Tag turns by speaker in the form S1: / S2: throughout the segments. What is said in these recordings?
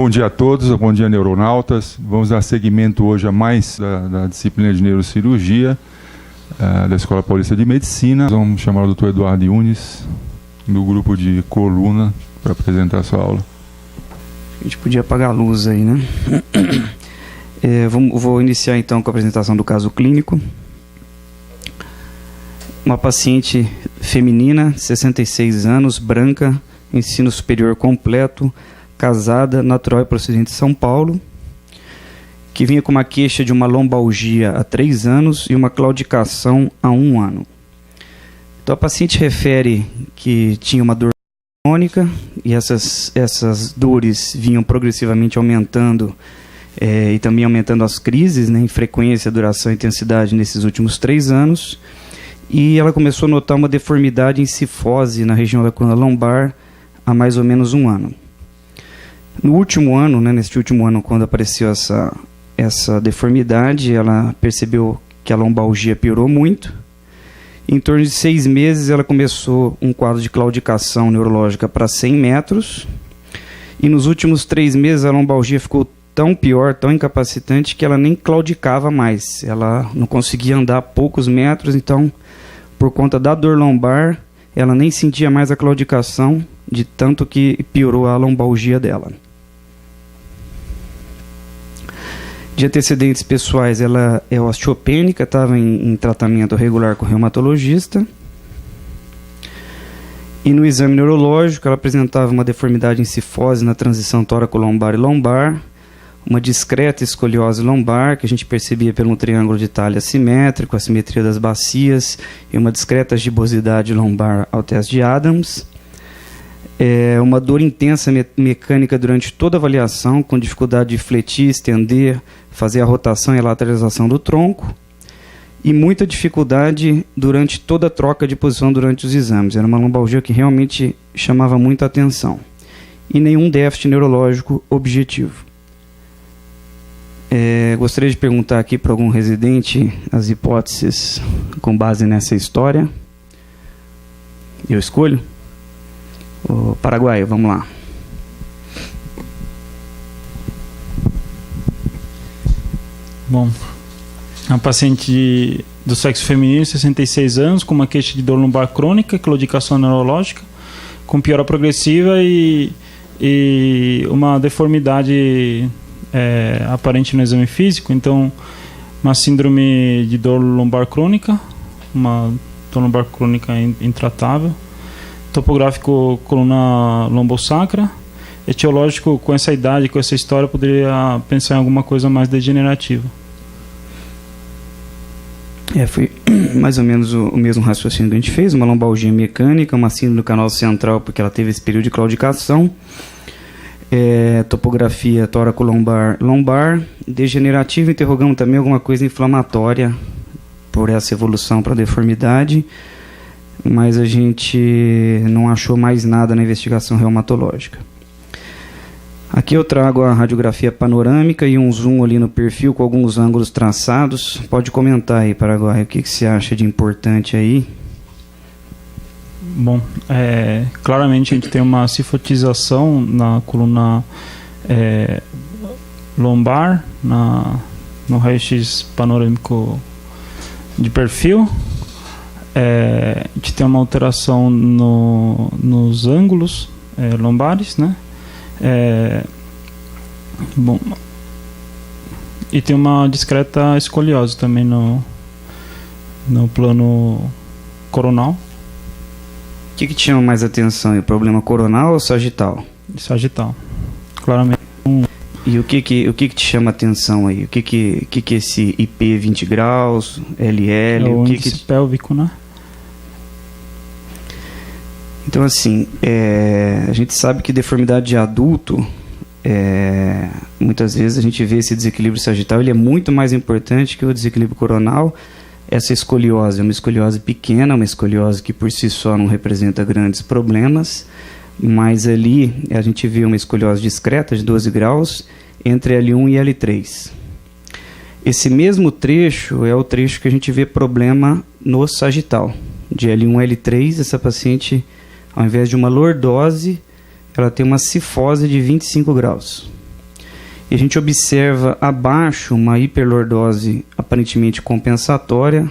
S1: Bom dia a todos, bom dia neuronautas. Vamos dar seguimento hoje a mais da disciplina de neurocirurgia da Escola Paulista de Medicina. Vamos chamar o Dr. Eduardo Yunes, do grupo de coluna, para apresentar a sua aula.
S2: A gente podia apagar a luz aí, né? Vou iniciar então com a apresentação do caso clínico. Uma paciente feminina, 66 anos, branca, ensino superior completo, casada, natural e procedente de São Paulo, que vinha com uma queixa de uma lombalgia há 3 anos e uma claudicação há 1 ano. Então a paciente refere que tinha uma dor crônica e essas dores vinham progressivamente aumentando e também aumentando as crises, né, em frequência, duração e intensidade nesses últimos 3 anos. E ela começou a notar uma deformidade em cifose na região da coluna lombar há mais ou menos 1 ano. No último ano, né, neste último ano, quando apareceu essa deformidade, ela percebeu que a lombalgia piorou muito. Em torno de 6 meses, ela começou um quadro de claudicação neurológica para 100 metros. E nos últimos 3 meses, a lombalgia ficou tão pior, tão incapacitante, que ela nem claudicava mais. Ela não conseguia andar poucos metros, então, por conta da dor lombar, ela nem sentia mais a claudicação, de tanto que piorou a lombalgia dela. De antecedentes pessoais, ela é osteopênica, estava em tratamento regular com o reumatologista. E no exame neurológico, ela apresentava uma deformidade em cifose na transição tóraco-lombar e lombar, uma discreta escoliose lombar, que a gente percebia pelo triângulo de talhe assimétrico, a simetria das bacias, e uma discreta gibosidade lombar ao teste de Adams. Uma dor intensa mecânica durante toda a avaliação, com dificuldade de fletir, estender, fazer a rotação e a lateralização do tronco, e muita dificuldade durante toda a troca de posição durante os exames. Era uma lombalgia que realmente chamava muita atenção. E nenhum déficit neurológico objetivo. Gostaria de perguntar aqui para algum residente as hipóteses com base nessa história. Eu escolho? O Paraguai, vamos lá.
S3: Bom, é uma paciente do sexo feminino, 66 anos, com uma queixa de dor lombar crônica, claudicação neurológica, com piora progressiva e uma deformidade aparente no exame físico. Então, uma síndrome de dor lombar crônica, uma dor lombar crônica intratável, topográfico coluna lombosacra, etiológico. Com essa idade, com essa história, poderia pensar em alguma coisa mais degenerativa.
S2: Foi mais ou menos o mesmo raciocínio que a gente fez, uma lombalgia mecânica, uma síndrome do canal central, porque ela teve esse período de claudicação, topografia tóraco-lombar, degenerativa, interrogamos também alguma coisa inflamatória por essa evolução para deformidade, mas a gente não achou mais nada na investigação reumatológica. Aqui eu trago a radiografia panorâmica e um zoom ali no perfil com alguns ângulos traçados. Pode comentar aí, Paraguai, o que você acha de importante aí?
S3: Bom, claramente a gente tem uma cifotização na coluna lombar, no raio-x panorâmico de perfil. A gente tem uma alteração nos ângulos lombares, né? Bom, e tem uma discreta escoliose também no plano coronal.
S2: O que te chama mais atenção? O problema coronal ou sagital?
S3: Sagital, claramente.
S2: E o que te chama atenção aí? O que é esse IP 20 graus, LL?
S3: O índice pélvico, né?
S2: Então, assim, a gente sabe que deformidade de adulto, muitas vezes a gente vê esse desequilíbrio sagital, ele é muito mais importante que o desequilíbrio coronal. Essa escoliose é uma escoliose pequena, uma escoliose que por si só não representa grandes problemas, mas ali a gente vê uma escoliose discreta de 12 graus entre L1 e L3. Esse mesmo trecho é o trecho que a gente vê problema no sagital. De L1 a L3, essa paciente, ao invés de uma lordose, ela tem uma cifose de 25 graus. E a gente observa abaixo uma hiperlordose aparentemente compensatória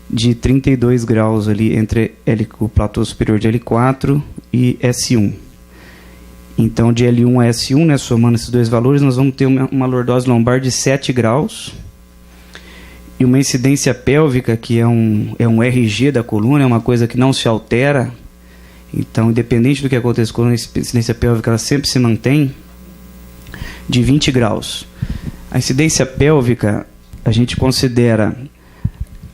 S2: de 32 graus ali entre o platô superior de L4 e S1. Então, de L1 a S1, né, somando esses dois valores, nós vamos ter uma lordose lombar de 7 graus e uma incidência pélvica, que é um RG da coluna, é uma coisa que não se altera. Então, independente do que aconteça com a incidência pélvica, ela sempre se mantém, de 20 graus. A incidência pélvica, a gente considera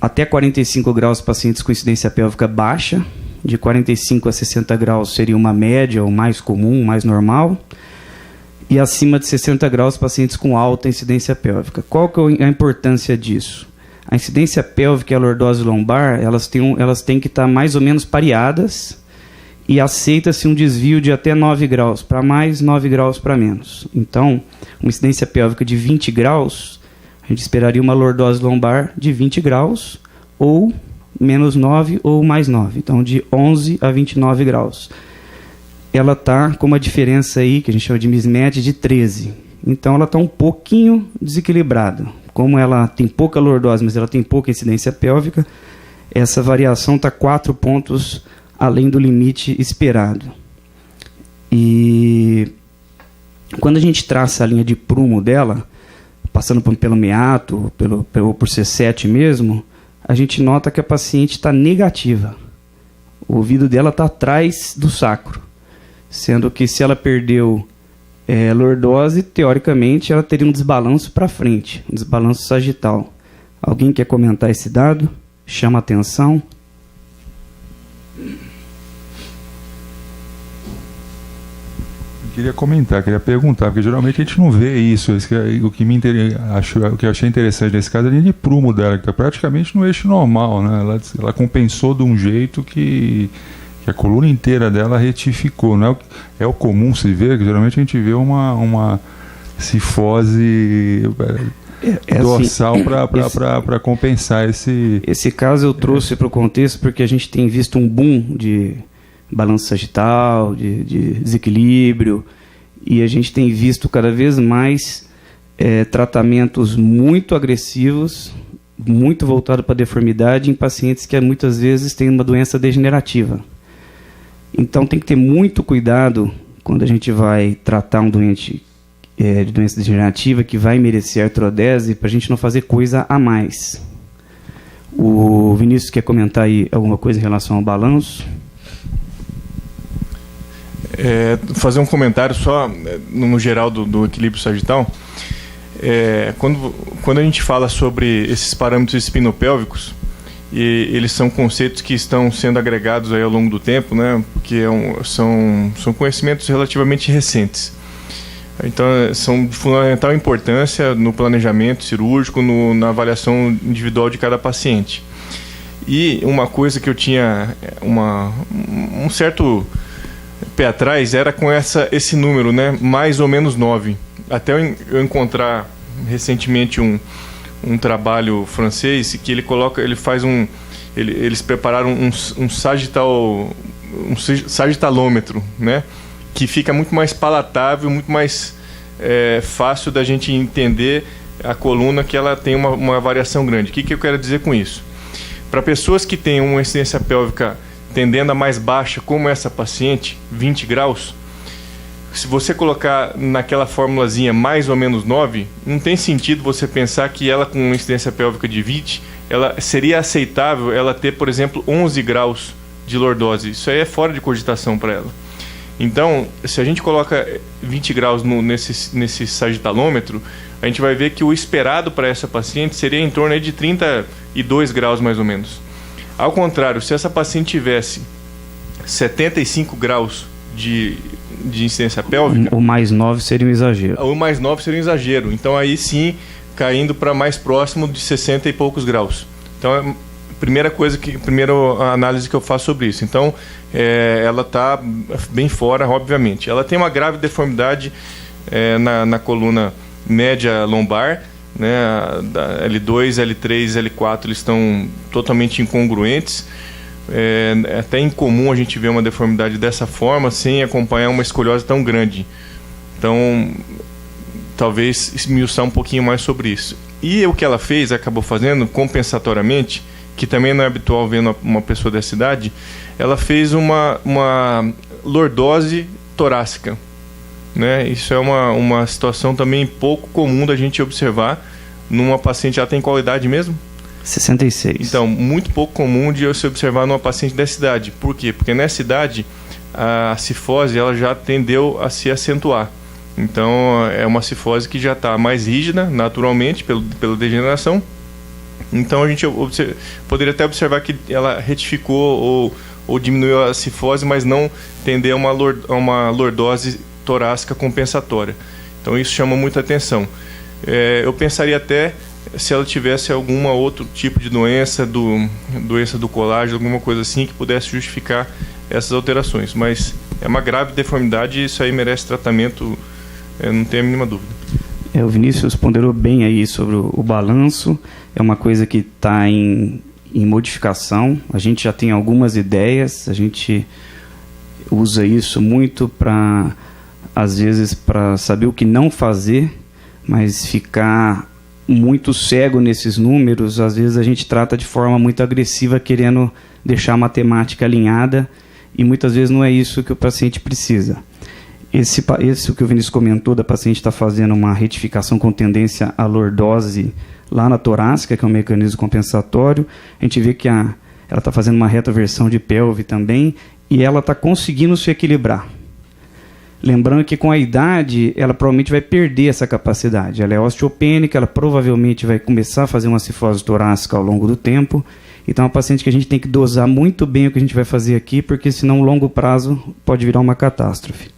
S2: até 45 graus pacientes com incidência pélvica baixa, de 45 a 60 graus seria uma média, ou mais comum, mais normal, e acima de 60 graus pacientes com alta incidência pélvica. Qual que é a importância disso? A incidência pélvica e a lordose lombar, elas têm que estar mais ou menos pareadas, e aceita-se um desvio de até 9 graus para mais, 9 graus para menos. Então, uma incidência pélvica de 20 graus, a gente esperaria uma lordose lombar de 20 graus, ou menos 9 ou mais 9. Então, de 11 a 29 graus. Ela está com uma diferença aí, que a gente chama de mismatch, de 13. Então, ela está um pouquinho desequilibrada. Como ela tem pouca lordose, mas ela tem pouca incidência pélvica, essa variação está 4 pontos além do limite esperado. E quando a gente traça a linha de prumo dela, passando pelo meato, por C7 mesmo, a gente nota que a paciente está negativa. O ouvido dela está atrás do sacro, sendo que se ela perdeu lordose, teoricamente ela teria um desbalanço para frente, um desbalanço sagital. Alguém quer comentar esse dado? Chama atenção.
S1: Queria comentar, queria perguntar, porque geralmente a gente não vê isso. O que eu achei interessante nesse caso é a linha de prumo dela, que está praticamente no eixo normal, né? Ela compensou de um jeito que a coluna inteira dela retificou. Não é o comum se ver, que geralmente a gente vê uma cifose dorsal para compensar esse...
S2: Esse caso eu trouxe para o contexto porque a gente tem visto um boom de balanço sagital, de desequilíbrio, e a gente tem visto cada vez mais tratamentos muito agressivos, muito voltados para a deformidade em pacientes que muitas vezes têm uma doença degenerativa. Então tem que ter muito cuidado quando a gente vai tratar um doente de doença degenerativa que vai merecer artrodese, para a gente não fazer coisa a mais. O Vinícius quer comentar aí alguma coisa em relação ao balanço?
S4: Fazer um comentário só no geral do equilíbrio sagital. Quando a gente fala sobre esses parâmetros espinopélvicos, e eles são conceitos que estão sendo agregados aí ao longo do tempo, né, porque são conhecimentos relativamente recentes. Então, são de fundamental importância no planejamento cirúrgico, na avaliação individual de cada paciente. E uma coisa que eu tinha um certo pé atrás era com esse número, né, mais ou menos 9. Até eu encontrar recentemente um trabalho francês que eles prepararam um sagitalômetro, né, que fica muito mais palatável, muito mais fácil da gente entender a coluna, que ela tem uma variação grande. O que eu quero dizer com isso? Para pessoas que têm uma incidência pélvica tendendo a mais baixa, como essa paciente, 20 graus, se você colocar naquela formulazinha mais ou menos 9, não tem sentido você pensar que ela com uma incidência pélvica de 20, seria aceitável ela ter, por exemplo, 11 graus de lordose. Isso aí é fora de cogitação para ela. Então, se a gente coloca 20 graus nesse sagitalômetro, a gente vai ver que o esperado para essa paciente seria em torno aí de 32 graus mais ou menos. Ao contrário, se essa paciente tivesse 75 graus de incidência pélvica...
S2: O mais 9 seria um exagero.
S4: O mais 9 seria um exagero. Então, aí sim, caindo para mais próximo de 60 e poucos graus. Então, primeira análise que eu faço sobre isso. Então, ela está bem fora, obviamente. Ela tem uma grave deformidade na coluna média lombar, né? L2, L3, L4 eles estão totalmente incongruentes. É até incomum a gente ver uma deformidade dessa forma sem acompanhar uma escoliose tão grande. Então, talvez esmiuçar um pouquinho mais sobre isso. E o que ela fez, acabou fazendo compensatoriamente, que também não é habitual ver uma pessoa dessa idade, ela fez uma lordose torácica, né? Isso é uma situação também pouco comum da gente observar numa paciente. Ela tem qual idade mesmo?
S2: 66.
S4: Então, muito pouco comum de se observar numa paciente dessa idade. Por quê? Porque nessa idade a cifose ela já tendeu a se acentuar. Então, é uma cifose que já está mais rígida, naturalmente, pela degeneração. Então, a gente poderia até observar que ela retificou ou diminuiu a cifose, mas não tender a uma lordose torácica compensatória. Então, isso chama muita atenção. Eu pensaria até se ela tivesse algum outro tipo de doença do colágeno, alguma coisa assim, que pudesse justificar essas alterações. Mas é uma grave deformidade e isso aí merece tratamento, não tenho a mínima dúvida.
S2: O Vinícius ponderou bem aí sobre o balanço. É uma coisa que está em modificação. A gente já tem algumas ideias, a gente usa isso muito para, às vezes, para saber o que não fazer, mas ficar muito cego nesses números, às vezes a gente trata de forma muito agressiva, querendo deixar a matemática alinhada, e muitas vezes não é isso que o paciente precisa. Esse que o Vinícius comentou, da paciente está fazendo uma retificação com tendência à lordose lá na torácica, que é um mecanismo compensatório. A gente vê que ela está fazendo uma retroversão de pelve também, e ela está conseguindo se equilibrar. Lembrando que com a idade, ela provavelmente vai perder essa capacidade. Ela é osteopênica, ela provavelmente vai começar a fazer uma cifose torácica ao longo do tempo. Então é uma paciente que a gente tem que dosar muito bem o que a gente vai fazer aqui, porque senão, a longo prazo, pode virar uma catástrofe.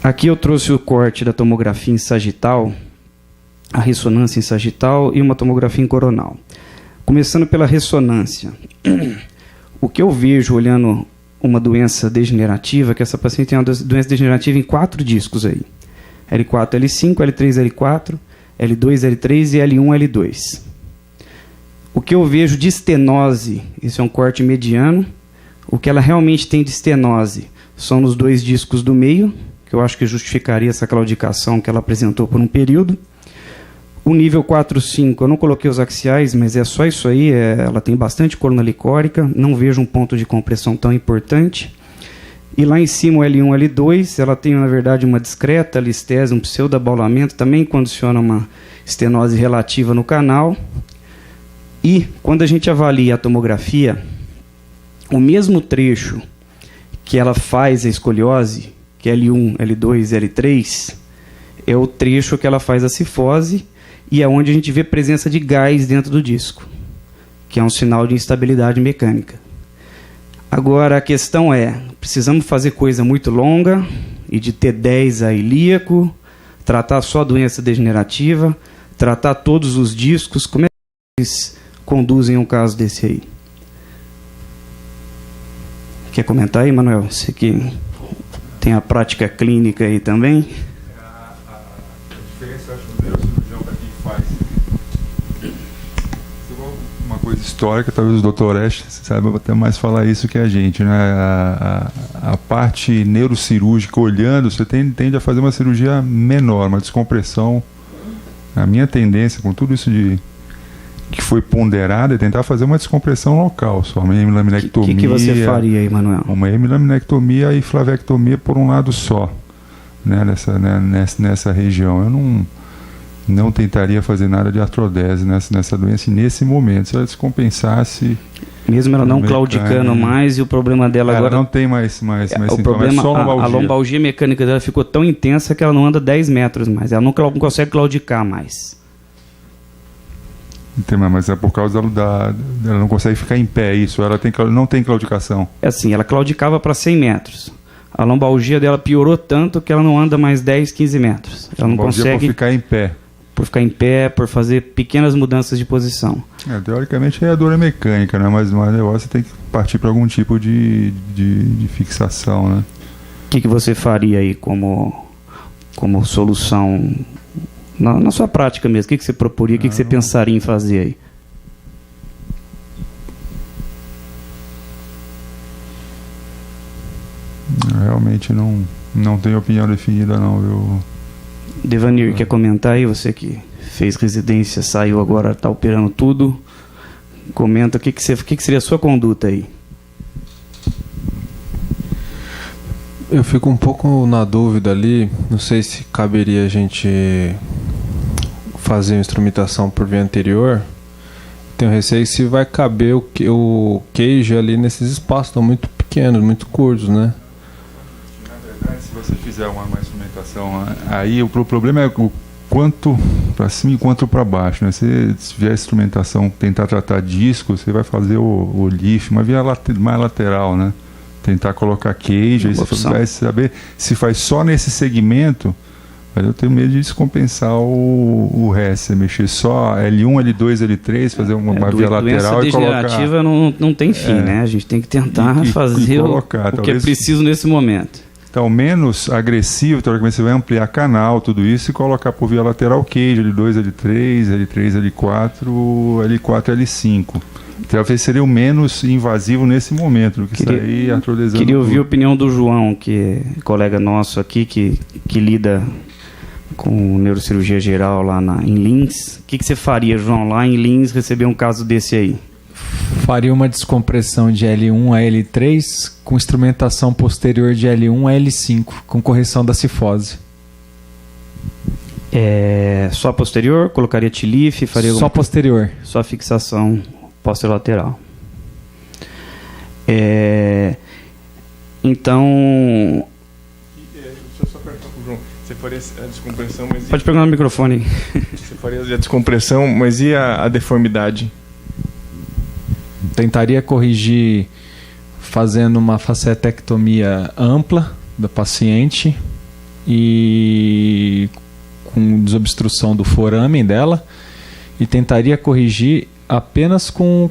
S2: Aqui eu trouxe o corte da tomografia em sagital, a ressonância em sagital e uma tomografia em coronal. Começando pela ressonância. O que eu vejo olhando uma doença degenerativa, que essa paciente tem uma doença degenerativa em 4 discos aí. L4, L5, L3, L4, L2, L3 e L1, L2. O que eu vejo de estenose, isso é um corte mediano, o que ela realmente tem de estenose são nos 2 discos do meio, que eu acho que justificaria essa claudicação que ela apresentou por um período. O nível 4-5, eu não coloquei os axiais, mas é só isso aí, ela tem bastante coluna licórica, não vejo um ponto de compressão tão importante. E lá em cima, o L1, L2, ela tem, na verdade, uma discreta listese, um pseudoabaulamento, também condiciona uma estenose relativa no canal. E, quando a gente avalia a tomografia, o mesmo trecho que ela faz a escoliose, que é L1, L2, L3, é o trecho que ela faz a cifose, e é onde a gente vê presença de gás dentro do disco, que é um sinal de instabilidade mecânica. Agora, a questão é, precisamos fazer coisa muito longa, e de T10 a ilíaco, tratar só a doença degenerativa, tratar todos os discos. Como é que eles conduzem um caso desse aí? Quer comentar aí, Manuel? Você que tem a prática clínica aí também.
S1: A diferença, eu acho, do neurocirurgião para quem faz. Uma coisa histórica, talvez o Dr. Orestes saiba até mais falar isso que a gente, né? A parte neurocirúrgica, olhando, você tende a fazer uma cirurgia menor, uma descompressão. A minha tendência, com tudo isso que foi ponderado, é tentar fazer uma descompressão local, só uma hemilaminectomia.
S2: O que você faria aí, Manuel?
S1: Uma hemilaminectomia e flavectomia por um lado só, né, nessa região. Eu não tentaria fazer nada de artrodese nessa doença nesse momento. Se ela descompensasse...
S2: Mesmo ela não claudicando mais, e o problema dela
S1: ela
S2: agora...
S1: não tem mais
S2: o problema, a lombalgia mecânica dela ficou tão intensa que ela não anda 10 metros mais. Ela não consegue claudicar mais.
S1: Mas é por causa ela não consegue ficar em pé, isso. Ela não tem claudicação.
S2: É assim, ela claudicava para 100 metros. A lombalgia dela piorou tanto que ela não anda mais 10, 15 metros. Ela não consegue...
S1: por ficar em pé.
S2: Por ficar em pé, por fazer pequenas mudanças de posição.
S1: Teoricamente a dor é mecânica, né? Mas o negócio tem que partir para algum tipo de fixação, né?
S2: O que você faria aí como solução na sua prática mesmo? O que você proporia? O que você pensaria em fazer aí?
S1: Realmente não Não tenho opinião definida, não, viu?
S2: Devanir, quer comentar aí? Você que fez residência, saiu agora, está operando tudo. Comenta o que seria a sua conduta aí.
S5: Eu fico um pouco na dúvida ali, não sei se caberia a gente fazer uma instrumentação por via anterior. Tenho receio se vai caber o queijo ali nesses espaços, estão muito pequenos, muito curtos, né?
S1: Na verdade, se você fizer uma instrumentação, aí o problema é o quanto para cima e quanto para baixo, né? Se tiver instrumentação, tentar tratar disco, você vai fazer o lift, uma via mais lateral, né? Tentar colocar queijo, aí você vai saber se faz só nesse segmento. Mas eu tenho medo de descompensar o resto, você mexer só L1, L2, L3, fazer uma via lateral e colocar...
S2: Doença degenerativa não tem fim, né? A gente tem que tentar fazer o que é preciso nesse momento.
S1: Então, menos agressivo, teoricamente você vai ampliar canal, tudo isso, e colocar por via lateral queijo, L2, L3, L3, L4, L4, L5. Talvez seria o menos invasivo nesse momento do que sair artrodesando.
S2: Queria ouvir a opinião do João, que é colega nosso aqui, que lida com neurocirurgia geral lá em Lins. O que você faria, João, lá em Lins, receber um caso desse aí?
S6: Faria uma descompressão de L1 a L3 com instrumentação posterior de L1 a L5, com correção da cifose.
S2: Só posterior? Colocaria TLIF?
S6: Só posterior.
S2: Só fixação posterolateral. Então...
S4: Deixa eu só perguntar pro João. Você faria a descompressão, mas...
S2: Pode pegar no microfone.
S4: Você faria a descompressão, mas e a deformidade?
S6: Tentaria corrigir fazendo uma facetectomia ampla da paciente e com desobstrução do foramen dela, e tentaria corrigir apenas com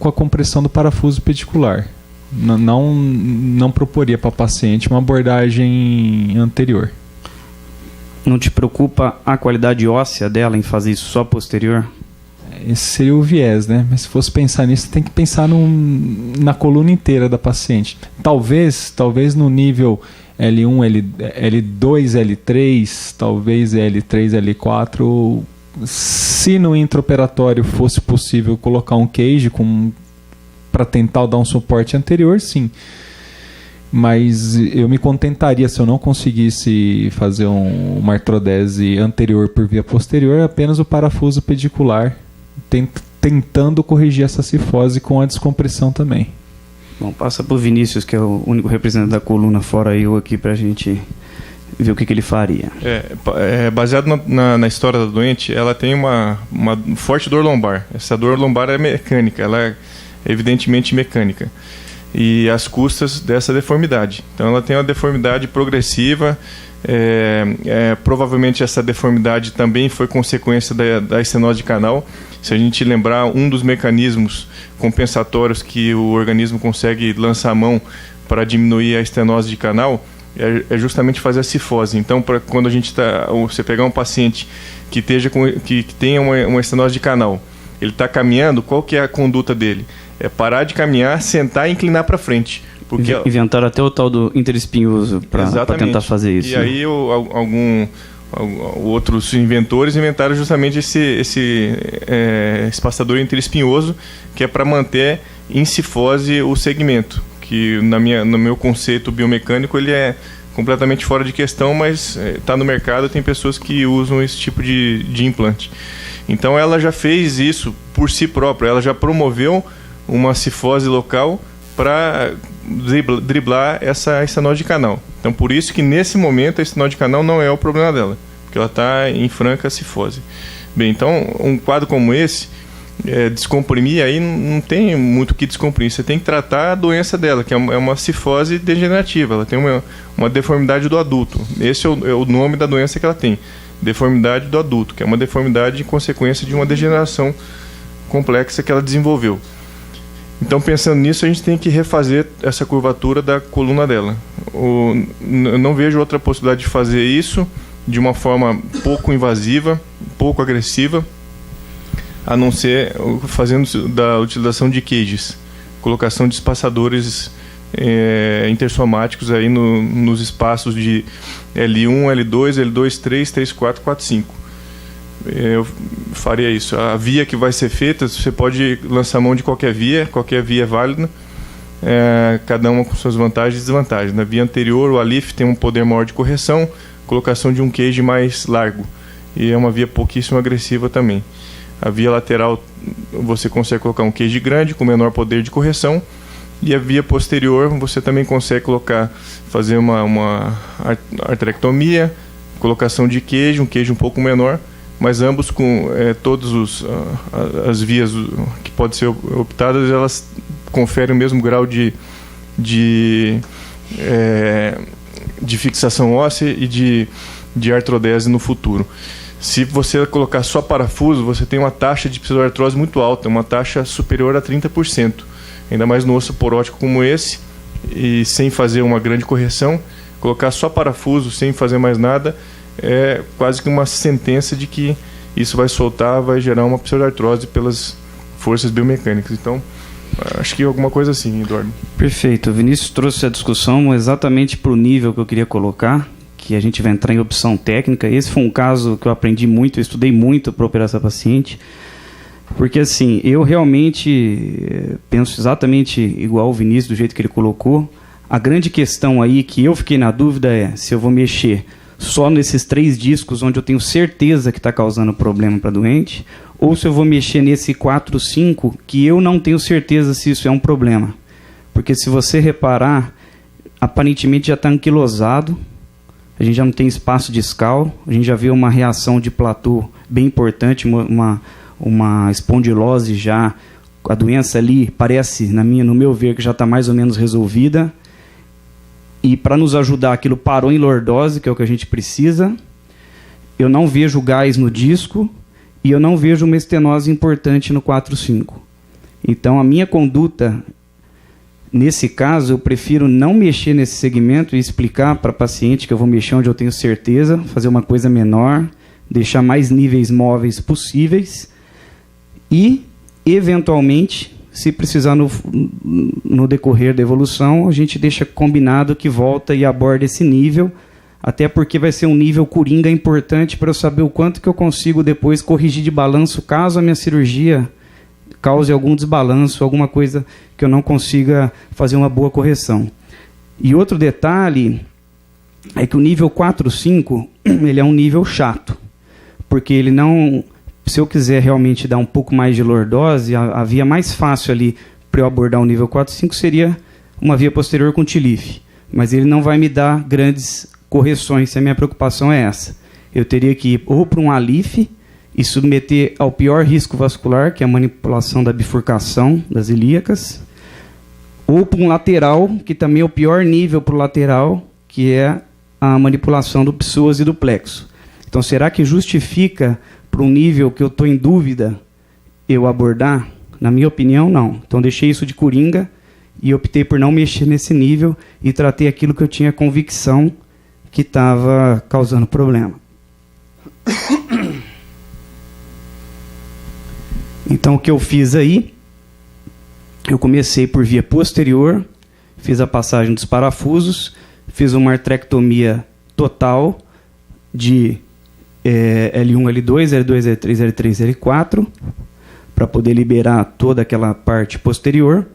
S6: a compressão do parafuso pedicular. Não proporia para a paciente uma abordagem anterior.
S2: Não te preocupa a qualidade óssea dela em fazer isso só posterior?
S6: Esse seria o viés, né? Mas se fosse pensar nisso, tem que pensar na coluna inteira da paciente. Talvez no nível L1, L2, L3, talvez L3, L4. Se no intraoperatório fosse possível colocar um cage para tentar dar um suporte anterior, sim. Mas eu me contentaria, se eu não conseguisse fazer uma artrodese anterior por via posterior, apenas o parafuso pedicular, tentando corrigir essa cifose com a descompressão também.
S2: Bom, passa para o Vinícius, que é o único representante da coluna, fora eu aqui, para a gente ver o que ele faria.
S4: Baseado na história da doente, ela tem uma forte dor lombar. Essa dor lombar é mecânica, ela é evidentemente mecânica. E às custas dessa deformidade. Então ela tem uma deformidade progressiva, provavelmente essa deformidade também foi consequência da estenose de canal. Se a gente lembrar, um dos mecanismos compensatórios que o organismo consegue lançar a mão para diminuir a estenose de canal é justamente fazer a cifose. Então, quando você pegar um paciente que tenha uma estenose de canal, ele está caminhando, qual que é a conduta dele? É parar de caminhar, sentar e inclinar para frente. Porque
S2: inventaram até o tal do interespinhoso para tentar fazer isso.
S4: E aí outros inventores inventaram justamente esse espaçador interespinhoso, que é para manter em cifose o segmento, que no meu conceito biomecânico ele é completamente fora de questão, mas está no mercado, tem pessoas que usam esse tipo de implante. Então ela já fez isso por si própria, ela já promoveu uma cifose local para driblar essa estenose de canal. Então, por isso que nesse momento a estenose de canal não é o problema dela, porque ela está em franca cifose. Bem, então um quadro como esse, descomprimir, aí não tem muito o que descomprimir. Você tem que tratar a doença dela, que é uma cifose degenerativa. Ela tem uma deformidade do adulto. Esse é o nome da doença que ela tem. Deformidade do adulto, que é uma deformidade em consequência de uma degeneração complexa que ela desenvolveu. Então, pensando nisso, a gente tem que refazer essa curvatura da coluna dela. Eu não vejo outra possibilidade de fazer isso de uma forma pouco invasiva, pouco agressiva, a não ser fazendo da utilização de cages, colocação de espaçadores intersomáticos aí nos espaços de L1, L2, L2, 3, 3, 4, 4, 5. Eu faria isso. A via que vai ser feita, você pode lançar mão de qualquer via é válida, cada uma com suas vantagens e desvantagens. Na via anterior, o ALIF tem um poder maior de correção, colocação de um cage mais largo, e é uma via pouquíssimo agressiva também. A via lateral, você consegue colocar um cage grande com menor poder de correção, e a via posterior você também consegue fazer uma arterectomia, colocação de queijo, um queijo um pouco menor, mas ambos com todas as vias que podem ser optadas, elas conferem o mesmo grau de fixação óssea e de artrodese no futuro. Se você colocar só parafuso, você tem uma taxa de pseudoartrose muito alta, uma taxa superior a 30%. Ainda mais no osso porótico como esse, e sem fazer uma grande correção, colocar só parafuso, sem fazer mais nada, é quase que uma sentença de que isso vai soltar, vai gerar uma pseudoartrose pelas forças biomecânicas. Então, acho que alguma coisa assim, Eduardo.
S2: Perfeito. O Vinícius trouxe a discussão exatamente para o nível que eu queria colocar, que a gente vai entrar em opção técnica. Esse foi um caso que eu aprendi muito, eu estudei muito para operar essa paciente. Porque assim, eu realmente penso exatamente igual o Vinícius, do jeito que ele colocou. A grande questão aí que eu fiquei na dúvida é se eu vou mexer só nesses 3 discos onde eu tenho certeza que está causando problema para doente, ou se eu vou mexer nesse 4, 5 que eu não tenho certeza se isso é um problema. Porque se você reparar, aparentemente já está anquilosado, a gente já não tem espaço discal, a gente já vê uma reação de platô bem importante, uma espondilose já, a doença ali parece, no meu ver, que já está mais ou menos resolvida. E para nos ajudar, aquilo parou em lordose, que é o que a gente precisa. Eu não vejo gás no disco e eu não vejo uma estenose importante no 4-5. Então, a minha conduta, nesse caso, eu prefiro não mexer nesse segmento e explicar para a paciente que eu vou mexer onde eu tenho certeza, fazer uma coisa menor, deixar mais níveis móveis possíveis. E, eventualmente, se precisar no decorrer da evolução, a gente deixa combinado que volta e aborda esse nível, até porque vai ser um nível coringa importante para eu saber o quanto que eu consigo depois corrigir de balanço, caso a minha cirurgia cause algum desbalanço, alguma coisa que eu não consiga fazer uma boa correção. E outro detalhe é que o nível 4-5, ele é um nível chato, porque ele não... Se eu quiser realmente dar um pouco mais de lordose, a via mais fácil ali para eu abordar o nível 4-5 seria uma via posterior com TILIF. Mas ele não vai me dar grandes correções, se a minha preocupação é essa. Eu teria que ir ou para um ALIF e submeter ao pior risco vascular, que é a manipulação da bifurcação das ilíacas, ou para um lateral, que também é o pior nível para o lateral, que é a manipulação do psoas e do plexo. Então, será que justifica para um nível que eu estou em dúvida eu abordar? Na minha opinião, não. Então, deixei isso de coringa e optei por não mexer nesse nível e tratei aquilo que eu tinha convicção que estava causando problema. Então, o que eu fiz aí, eu comecei por via posterior, fiz a passagem dos parafusos, fiz uma artrectomia total de L1, L2, L2, L3, L3, L4, para poder liberar toda aquela parte posterior.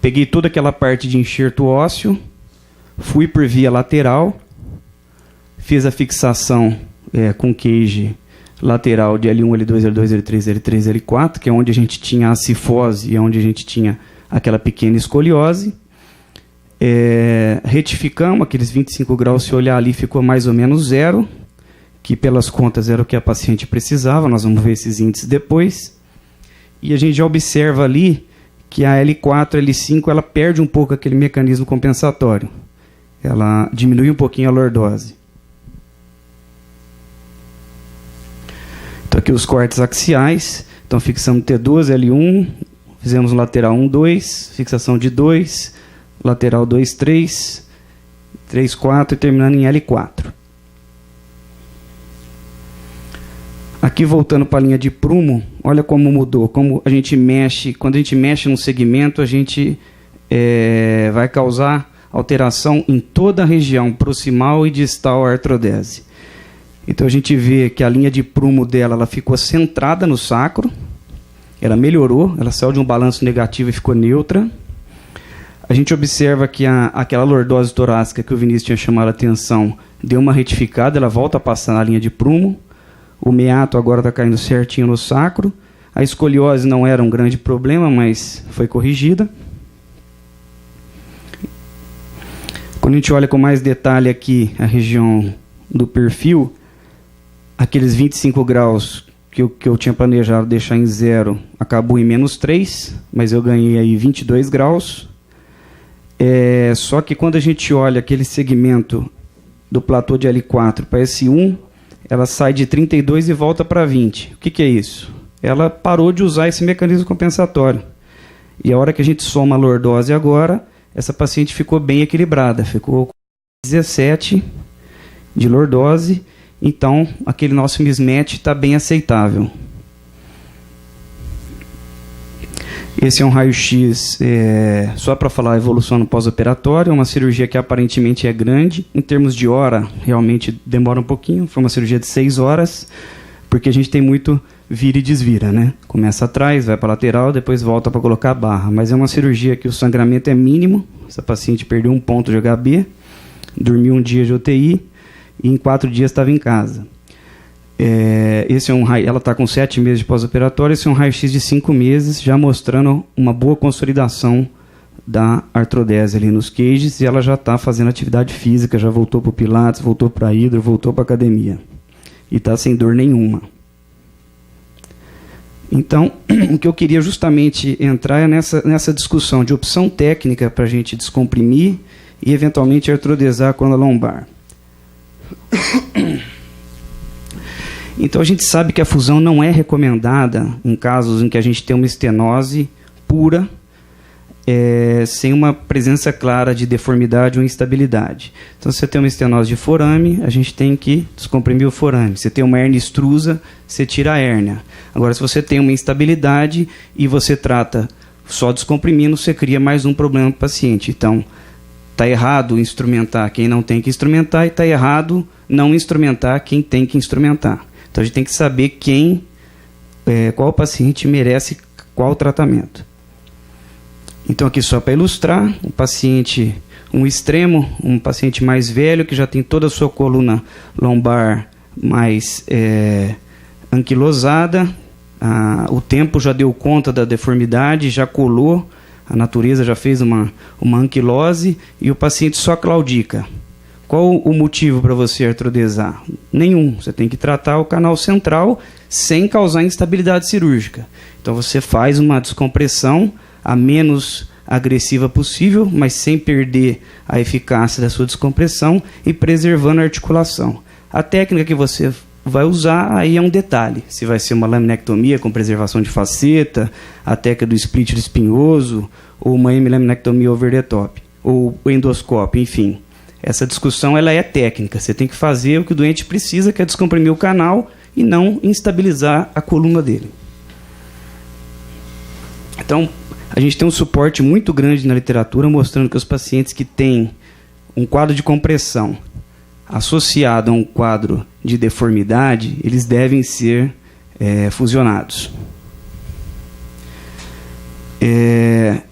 S2: Peguei toda aquela parte de enxerto ósseo, fui por via lateral, fiz a fixação com cage lateral de L1, L2, L2, L3, L3, L4, que é onde a gente tinha a cifose e onde a gente tinha aquela pequena escoliose. Retificamos aqueles 25 graus, se olhar ali ficou mais ou menos 0, que pelas contas era o que a paciente precisava, nós vamos ver esses índices depois. E a gente já observa ali que a L4, L5, ela perde um pouco aquele mecanismo compensatório. Ela diminui um pouquinho a lordose. Então aqui os cortes axiais, então fixamos T2, L1, fizemos um lateral 1, 2, fixação de 2, lateral 2, 3, 3, 4 e terminando em L4. Aqui voltando para a linha de prumo, olha como mudou, como a gente mexe, quando a gente mexe num segmento, a gente vai causar alteração em toda a região proximal e distal à artrodese. Então a gente vê que a linha de prumo dela, ela ficou centrada no sacro, ela melhorou, ela saiu de um balanço negativo e ficou neutra. A gente observa que aquela lordose torácica que o Vinícius tinha chamado a atenção deu uma retificada, ela volta a passar na linha de prumo. O meato agora está caindo certinho no sacro. A escoliose não era um grande problema, mas foi corrigida. Quando a gente olha com mais detalhe aqui a região do perfil, aqueles 25 graus que eu tinha planejado deixar em 0 acabou em -3, mas eu ganhei aí 22 graus. Só que quando a gente olha aquele segmento do platô de L4 para S1, ela sai de 32 e volta para 20. O que é isso? Ela parou de usar esse mecanismo compensatório. E a hora que a gente soma a lordose agora, essa paciente ficou bem equilibrada. Ficou com 17 de lordose. Então, aquele nosso mismatch está bem aceitável. Esse é um raio-x só para falar a evolução no pós-operatório. É uma cirurgia que aparentemente é grande. Em termos de hora, realmente demora um pouquinho. Foi uma cirurgia de 6 horas, porque a gente tem muito vira e desvira, né? Começa atrás, vai para a lateral, depois volta para colocar a barra. Mas é uma cirurgia que o sangramento é mínimo. Essa paciente perdeu 1 ponto de HB, dormiu 1 dia de UTI e em 4 dias estava em casa. Ela está com 7 meses de pós-operatório. Esse é um raio-x de 5 meses, já mostrando uma boa consolidação da artrodese ali nos queixos, e ela já está fazendo atividade física, já voltou para o pilates, voltou para a hidro, voltou para a academia. E está sem dor nenhuma. Então, o que eu queria justamente entrar é nessa discussão de opção técnica para a gente descomprimir e, eventualmente, artrodesar a coluna lombar. Então a gente sabe que a fusão não é recomendada em casos em que a gente tem uma estenose pura, sem uma presença clara de deformidade ou instabilidade. Então, se você tem uma estenose de forame, a gente tem que descomprimir o forame. Se você tem uma hérnia extrusa, você tira a hérnia. Agora, se você tem uma instabilidade e você trata só descomprimindo, você cria mais um problema para o paciente. Então, está errado instrumentar quem não tem que instrumentar e está errado não instrumentar quem tem que instrumentar. Então, a gente tem que saber qual paciente merece qual tratamento. Então, aqui só para ilustrar, um extremo, um paciente mais velho, que já tem toda a sua coluna lombar mais anquilosada, o tempo já deu conta da deformidade, já colou, a natureza já fez uma anquilose, e o paciente só claudica. Qual o motivo para você artrodesar? Nenhum. Você tem que tratar o canal central sem causar instabilidade cirúrgica. Então você faz uma descompressão a menos agressiva possível, mas sem perder a eficácia da sua descompressão e preservando a articulação. A técnica que você vai usar aí é um detalhe. Se vai ser uma laminectomia com preservação de faceta, a técnica do split do espinhoso, ou uma hemilaminectomia over the top, ou endoscópio, enfim. Essa discussão ela é técnica. Você tem que fazer o que o doente precisa, que é descomprimir o canal e não instabilizar a coluna dele. Então, a gente tem um suporte muito grande na literatura mostrando que os pacientes que têm um quadro de compressão associado a um quadro de deformidade, eles devem ser fusionados.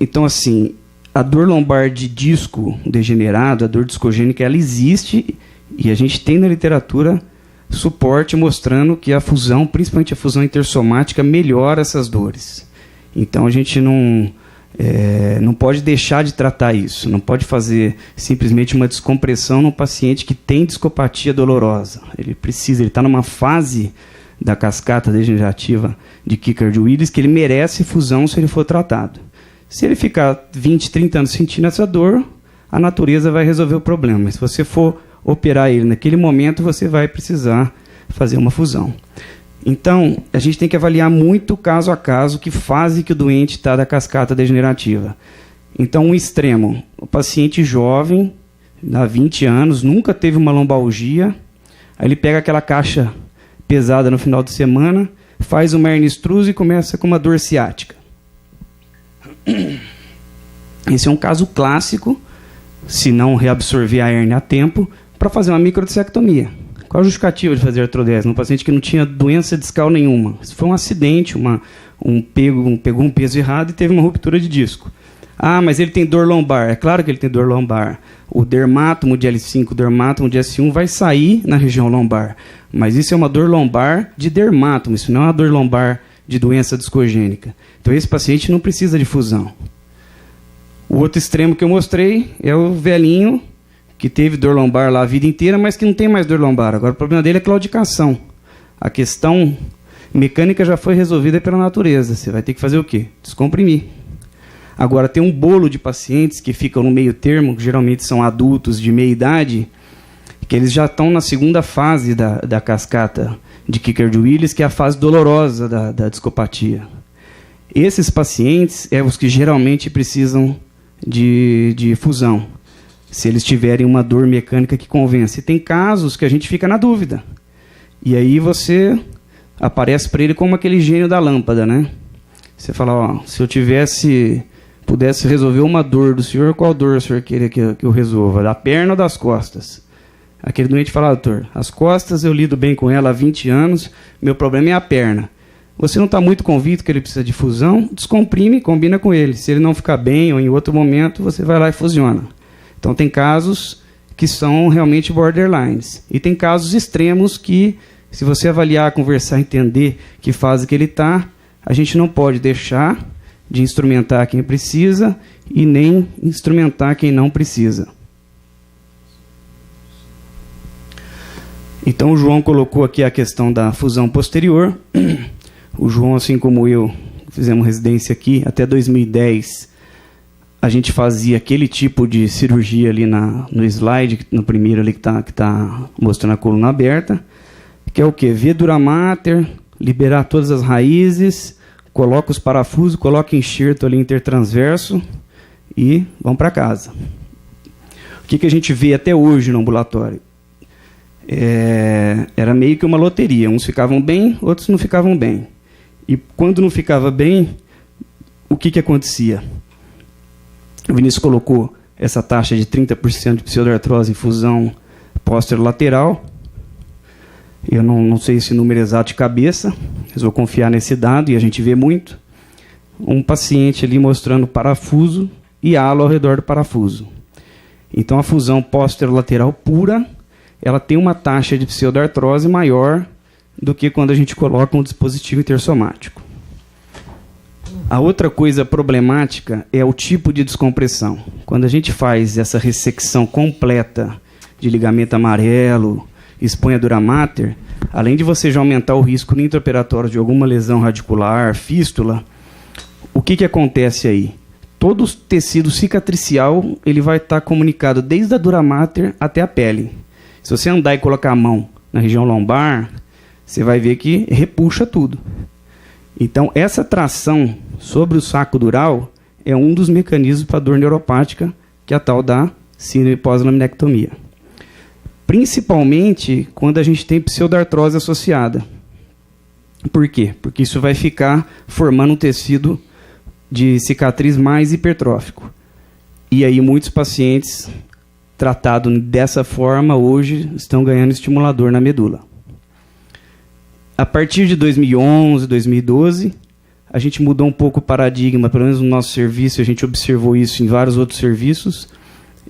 S2: Então, assim, a dor lombar de disco degenerado, a dor discogênica, ela existe e a gente tem na literatura suporte mostrando que a fusão, principalmente a fusão intersomática, melhora essas dores. Então a gente não pode deixar de tratar isso, não pode fazer simplesmente uma descompressão num paciente que tem discopatia dolorosa. Ele está numa fase da cascata degenerativa de Kickard-Willis que ele merece fusão se ele for tratado. Se ele ficar 20, 30 anos sentindo essa dor, a natureza vai resolver o problema. Mas se você for operar ele naquele momento, você vai precisar fazer uma fusão. Então, a gente tem que avaliar muito caso a caso que fase que o doente está da cascata degenerativa. Então, um extremo, o paciente jovem, há 20 anos, nunca teve uma lombalgia, aí ele pega aquela caixa pesada no final de semana, faz uma hernia estrusa e começa com uma dor ciática. Esse é um caso clássico, se não reabsorver a hernia a tempo, para fazer uma microdissectomia. Qual a justificativa de fazer artrodese? Num paciente que não tinha doença discal nenhuma. Isso foi um acidente, pegou um peso errado e teve uma ruptura de disco. Ah, mas ele tem dor lombar. É claro que ele tem dor lombar. O dermátomo de L5, o dermátomo de S1 vai sair na região lombar. Mas isso é uma dor lombar de dermátomo, isso não é uma dor lombar de doença discogênica. Então esse paciente não precisa de fusão. O outro extremo que eu mostrei é o velhinho que teve dor lombar lá a vida inteira, mas que não tem mais dor lombar. Agora o problema dele é claudicação. A questão mecânica já foi resolvida pela natureza. Você vai ter que fazer o quê? Descomprimir. Agora, tem um bolo de pacientes que ficam no meio termo, que geralmente são adultos de meia idade, que eles já estão na segunda fase da cascata de Kicker-Willis, que é a fase dolorosa da discopatia. Esses pacientes são os que geralmente precisam de fusão, se eles tiverem uma dor mecânica que convence. E tem casos que a gente fica na dúvida. E aí você aparece para ele como aquele gênio da lâmpada, né? Você fala, ó, se eu pudesse resolver uma dor do senhor, qual dor o senhor queria que eu resolva? Da perna ou das costas? Aquele doente fala, doutor, as costas eu lido bem com ela há 20 anos, meu problema é a perna. Você não está muito convicto que ele precisa de fusão? Descomprime e combina com ele. Se ele não ficar bem ou em outro momento, você vai lá e fusiona. Então tem casos que são realmente borderlines. E tem casos extremos que, se você avaliar, conversar, entender que fase que ele está, a gente não pode deixar de instrumentar quem precisa e nem instrumentar quem não precisa. Então o João colocou aqui a questão da fusão posterior. O João, assim como eu, fizemos residência aqui. Até 2010, a gente fazia aquele tipo de cirurgia ali no slide, no primeiro ali que tá mostrando a coluna aberta, que é o quê? Ver dura mater, liberar todas as raízes, coloca os parafusos, coloca enxerto ali intertransverso e vão para casa. O que a gente vê até hoje no ambulatório? Era meio que uma loteria. Uns ficavam bem, outros não ficavam bem. E quando não ficava bem, o que acontecia? O Vinícius colocou essa taxa de 30% de pseudoartrose em fusão posterolateral. Eu não sei esse número exato de cabeça, mas vou confiar nesse dado, e a gente vê muito. Um paciente ali mostrando parafuso e halo ao redor do parafuso. Então, a fusão posterolateral pura, ela tem uma taxa de pseudoartrose maior do que quando a gente coloca um dispositivo intersomático. A outra coisa problemática é o tipo de descompressão. Quando a gente faz essa ressecção completa de ligamento amarelo, expõe a dura mater, além de você já aumentar o risco no intraoperatório de alguma lesão radicular, fístula, o que acontece aí? Todo o tecido cicatricial ele vai estar comunicado desde a dura mater até a pele. Se você andar e colocar a mão na região lombar, você vai ver que repuxa tudo. Então, essa tração sobre o saco dural é um dos mecanismos para a dor neuropática, que é a tal da síndrome pós-laminectomia. Principalmente quando a gente tem pseudoartrose associada. Por quê? Porque isso vai ficar formando um tecido de cicatriz mais hipertrófico. E aí muitos pacientes tratados dessa forma hoje estão ganhando estimulador na medula. A partir de 2011, 2012, a gente mudou um pouco o paradigma, pelo menos no nosso serviço, a gente observou isso em vários outros serviços,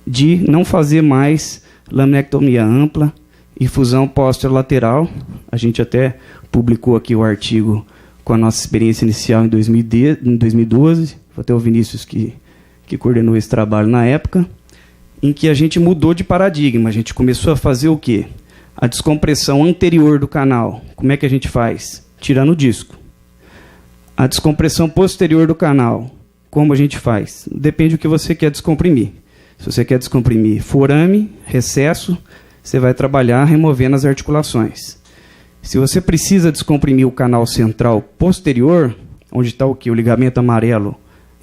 S2: de não fazer mais laminectomia ampla e fusão posterolateral. A gente até publicou aqui o artigo com a nossa experiência inicial em 2012, foi até o Vinícius que coordenou esse trabalho na época, em que a gente mudou de paradigma. A gente começou a fazer o quê? A descompressão anterior do canal. Como é que a gente faz? Tirando o disco. A descompressão posterior do canal. Como a gente faz? Depende do que você quer descomprimir. Se você quer descomprimir forame, recesso, você vai trabalhar removendo as articulações. Se você precisa descomprimir o canal central posterior, onde está o quê? O ligamento amarelo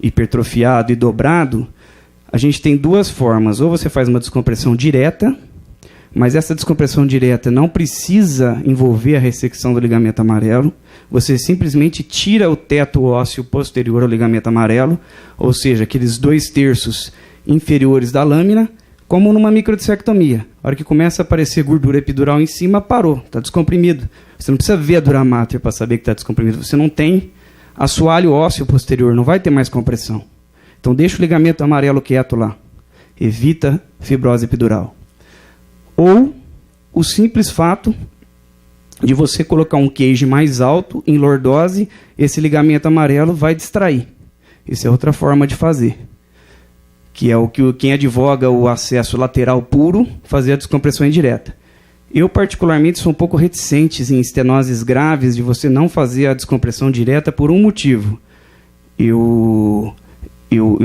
S2: hipertrofiado e dobrado, a gente tem duas formas. Ou você faz uma descompressão direta, Mas essa descompressão direta não precisa envolver a ressecção do ligamento amarelo. Você simplesmente tira o teto ósseo posterior ao ligamento amarelo, ou seja, aqueles 2/3 inferiores da lâmina, como numa microdissectomia. A hora que começa a aparecer gordura epidural em cima, parou, está descomprimido. Você não precisa ver a dura mater para saber que está descomprimido. Você não tem assoalho ósseo posterior, não vai ter mais compressão. Então deixa o ligamento amarelo quieto lá. Evita fibrose epidural. Ou o simples fato de você colocar um cage mais alto em lordose, esse ligamento amarelo vai distrair. Isso é outra forma de fazer, que é o que quem advoga o acesso lateral puro, fazer a descompressão indireta. Eu, particularmente, sou um pouco reticente em estenoses graves de você não fazer a descompressão direta por um motivo. Eu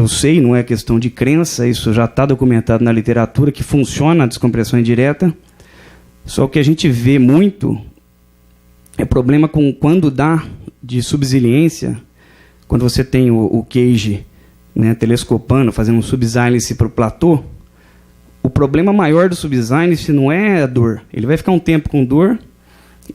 S2: sei, não é questão de crença, isso já está documentado na literatura, que funciona a descompressão indireta. Só que a gente vê muito é problema com quando dá de subsiliência, quando você tem o cage, né, telescopando, fazendo um subsilience para o platô. O problema maior do subsilience não é a dor. Ele vai ficar um tempo com dor.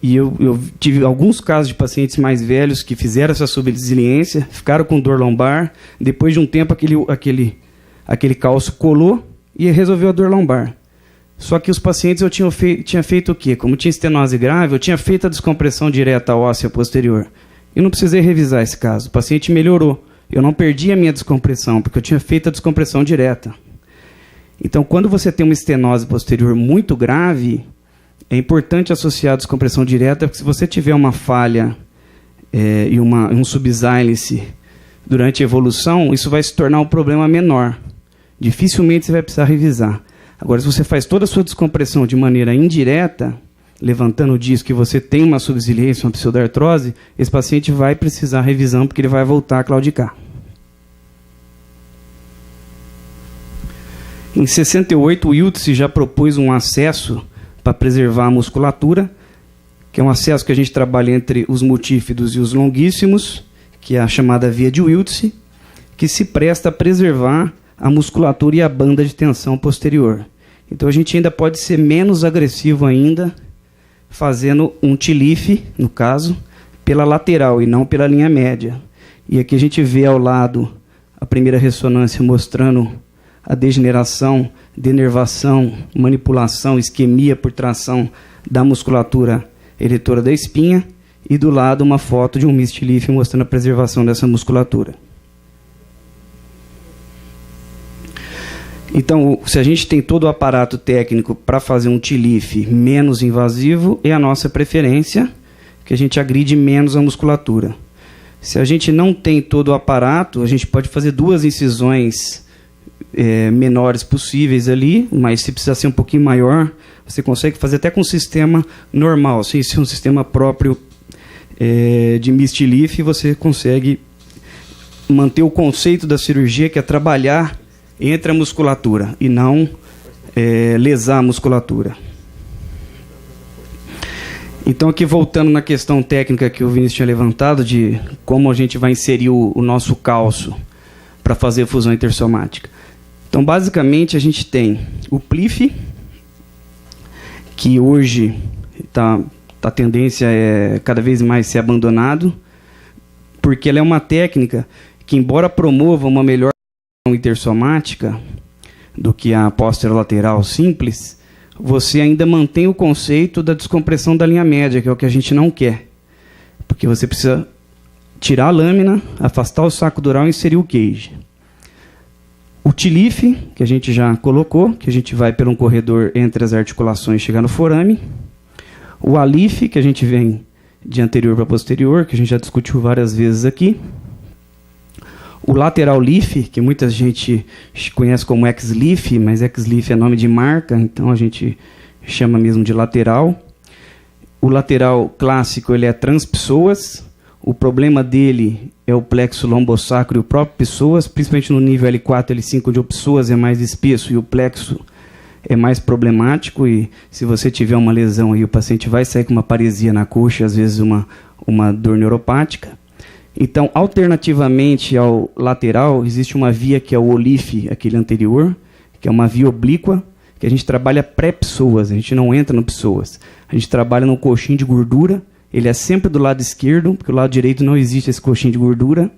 S2: E eu tive alguns casos de pacientes mais velhos que fizeram essa subsiliência, ficaram com dor lombar. Depois de um tempo, aquele calço colou e resolveu a dor lombar. Só que os pacientes eu tinha feito o quê? Como tinha estenose grave, eu tinha feito a descompressão direta óssea posterior. E não precisei revisar esse caso. O paciente melhorou. Eu não perdi a minha descompressão, porque eu tinha feito a descompressão direta. Então, quando você tem uma estenose posterior muito grave, é importante associar a descompressão direta, porque se você tiver uma falha e um subsilience durante a evolução, isso vai se tornar um problema menor. Dificilmente você vai precisar revisar. Agora, se você faz toda a sua descompressão de maneira indireta, levantando o disco e você tem uma subsiliência, uma pseudartrose, esse paciente vai precisar revisão, porque ele vai voltar a claudicar. Em 68, o Wiltse já propôs um acesso para preservar a musculatura, que é um acesso que a gente trabalha entre os multífidos e os longuíssimos, que é a chamada via de Wiltse, que se presta a preservar a musculatura e a banda de tensão posterior. Então a gente ainda pode ser menos agressivo ainda, fazendo um TLIF, no caso, pela lateral e não pela linha média. E aqui a gente vê ao lado a primeira ressonância mostrando a degeneração, denervação, manipulação, isquemia por tração da musculatura eretora da espinha, e do lado uma foto de um MIST-LIF mostrando a preservação dessa musculatura. Então, se a gente tem todo o aparato técnico para fazer um TLIF menos invasivo, é a nossa preferência, que a gente agride menos a musculatura. Se a gente não tem todo o aparato, a gente pode fazer 2 incisões menores possíveis ali, mas se precisar ser um pouquinho maior, você consegue fazer até com um sistema normal. Se é um sistema próprio de MIST-LIF, você consegue manter o conceito da cirurgia, que é trabalhar entre a musculatura e não lesar a musculatura. Então, aqui voltando na questão técnica que o Vinícius tinha levantado, de como a gente vai inserir o nosso calço para fazer a fusão intersomática. Então, basicamente, a gente tem o PLIF, que hoje a tendência é cada vez mais ser abandonado, porque ela é uma técnica que, embora promova uma melhor intersomática do que a posterolateral simples, você ainda mantém o conceito da descompressão da linha média, que é o que a gente não quer. Porque você precisa tirar a lâmina, afastar o saco dural e inserir o cage. O TLIF, que a gente já colocou, que a gente vai por um corredor entre as articulações e chegar no forame. O ALIF, que a gente vem de anterior para posterior, que a gente já discutiu várias vezes aqui. O lateral LIF, que muita gente conhece como X-LIF, mas X-LIF é nome de marca, então a gente chama mesmo de lateral. O lateral clássico, ele é transpsoas. O problema dele é o plexo lombosacro e o próprio psoas, principalmente no nível L4, L5, onde o psoas é mais espesso e o plexo é mais problemático. E se você tiver uma lesão aí, o paciente vai sair com uma paresia na coxa, às vezes uma dor neuropática. Então, alternativamente ao lateral, existe uma via que é o OLIF, aquele anterior, que é uma via oblíqua, que a gente trabalha pré-psoas, a gente não entra no psoas. A gente trabalha no coxim de gordura, ele é sempre do lado esquerdo, porque do lado direito não existe esse coxim de gordura.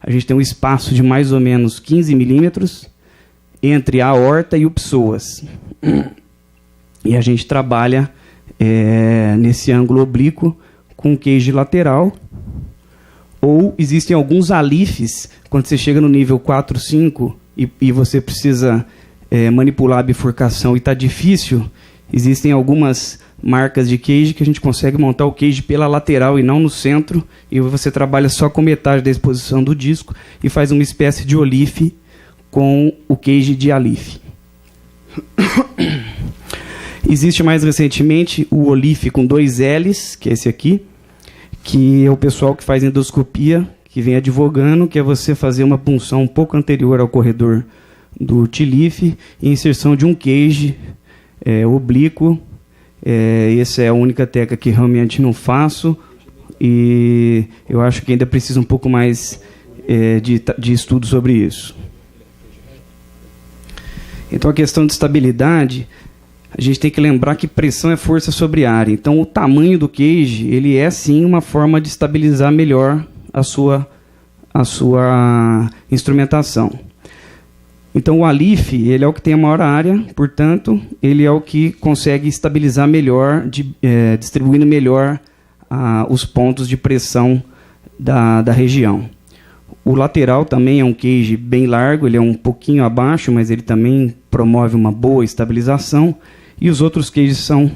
S2: A gente tem um espaço de mais ou menos 15 milímetros entre a aorta e o psoas. E a gente trabalha nesse ângulo oblíquo com queijo lateral. Ou existem alguns alifes, quando você chega no nível 4, 5 e você precisa manipular a bifurcação e está difícil, existem algumas marcas de queijo que a gente consegue montar o queijo pela lateral e não no centro, e você trabalha só com metade da exposição do disco e faz uma espécie de olife com o queijo de alife. Existe mais recentemente o olife com 2 L's, que é esse aqui, que é o pessoal que faz endoscopia, que vem advogando, que é você fazer uma punção um pouco anterior ao corredor do tilife e inserção de um queijo oblíquo. Essa é a única técnica que realmente não faço, e eu acho que ainda precisa um pouco mais de estudo sobre isso. Então, a questão de estabilidade, a gente tem que lembrar que pressão é força sobre área. Então, o tamanho do cage, ele é sim uma forma de estabilizar melhor a sua instrumentação. Então, o alife, ele é o que tem a maior área, portanto, ele é o que consegue estabilizar melhor, distribuindo melhor os pontos de pressão da região. O lateral também é um cage bem largo, ele é um pouquinho abaixo, mas ele também promove uma boa estabilização. E os outros cages são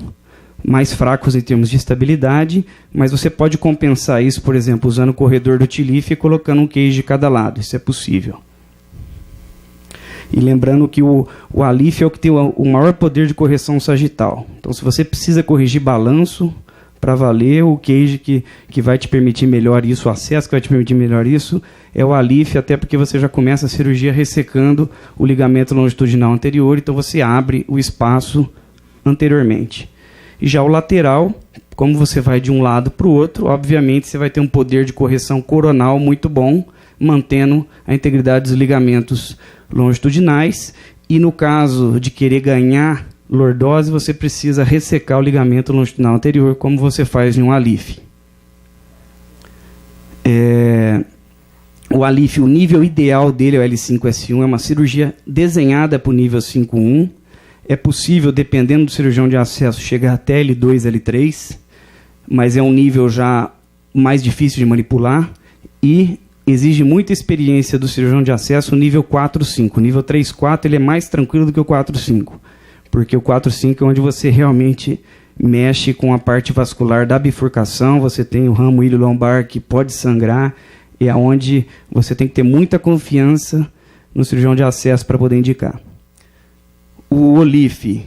S2: mais fracos em termos de estabilidade, mas você pode compensar isso, por exemplo, usando o corredor do tilife e colocando um cage de cada lado. Isso é possível. E lembrando que o alife é o que tem o maior poder de correção sagital. Então, se você precisa corrigir balanço, para valer, o cage que vai te permitir melhor isso, o acesso que vai te permitir melhor isso, é o alife, até porque você já começa a cirurgia ressecando o ligamento longitudinal anterior, então você abre o espaço anteriormente. E já o lateral, como você vai de um lado para o outro, obviamente você vai ter um poder de correção coronal muito bom, mantendo a integridade dos ligamentos longitudinais, e no caso de querer ganhar lordose, você precisa ressecar o ligamento longitudinal anterior, como você faz em um alife. O alife, o nível ideal dele é o L5-S1, é uma cirurgia desenhada para o nível 5-1. É possível, dependendo do cirurgião de acesso, chegar até L2, L3, mas é um nível já mais difícil de manipular e exige muita experiência do cirurgião de acesso o nível 4-5. O nível 3-4 ele é mais tranquilo do que o 4-5. Porque o 4-5 é onde você realmente mexe com a parte vascular da bifurcação, você tem o ramo ilho-lombar que pode sangrar, e é onde você tem que ter muita confiança no cirurgião de acesso para poder indicar. O olife,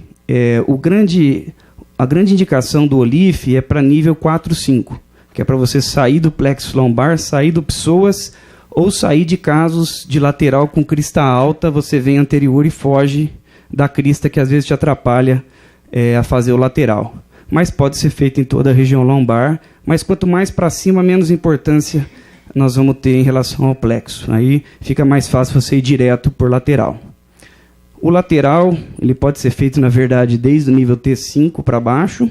S2: a grande indicação do olife é para nível 4-5, que é para você sair do plexo lombar, sair do psoas, ou sair de casos de lateral com crista alta, você vem anterior e foge da crista que às vezes te atrapalha a fazer o lateral. Mas pode ser feito em toda a região lombar, mas quanto mais para cima, menos importância nós vamos ter em relação ao plexo. Aí fica mais fácil você ir direto por lateral. O lateral, ele pode ser feito, na verdade, desde o nível T5 para baixo.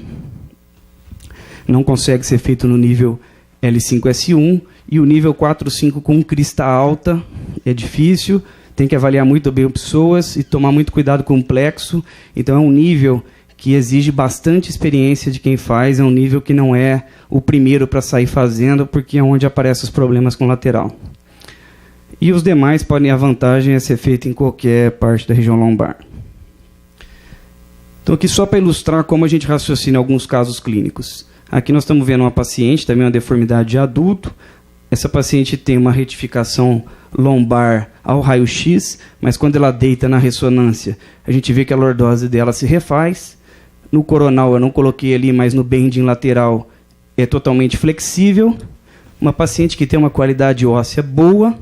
S2: Não consegue ser feito no nível L5-S1. E o nível 4-5 com crista alta é difícil. Tem que avaliar muito bem o psoas e tomar muito cuidado com o plexo. Então é um nível que exige bastante experiência de quem faz, é um nível que não é o primeiro para sair fazendo, porque é onde aparecem os problemas com o lateral. E os demais podem, a vantagem é ser feito em qualquer parte da região lombar. Então aqui só para ilustrar como a gente raciocina alguns casos clínicos. Aqui nós estamos vendo uma paciente, também uma deformidade de adulto. Essa paciente tem uma retificação lombar ao raio-x, mas quando ela deita na ressonância, a gente vê que a lordose dela se refaz. No coronal eu não coloquei ali, mas no bending lateral é totalmente flexível. Uma paciente que tem uma qualidade óssea boa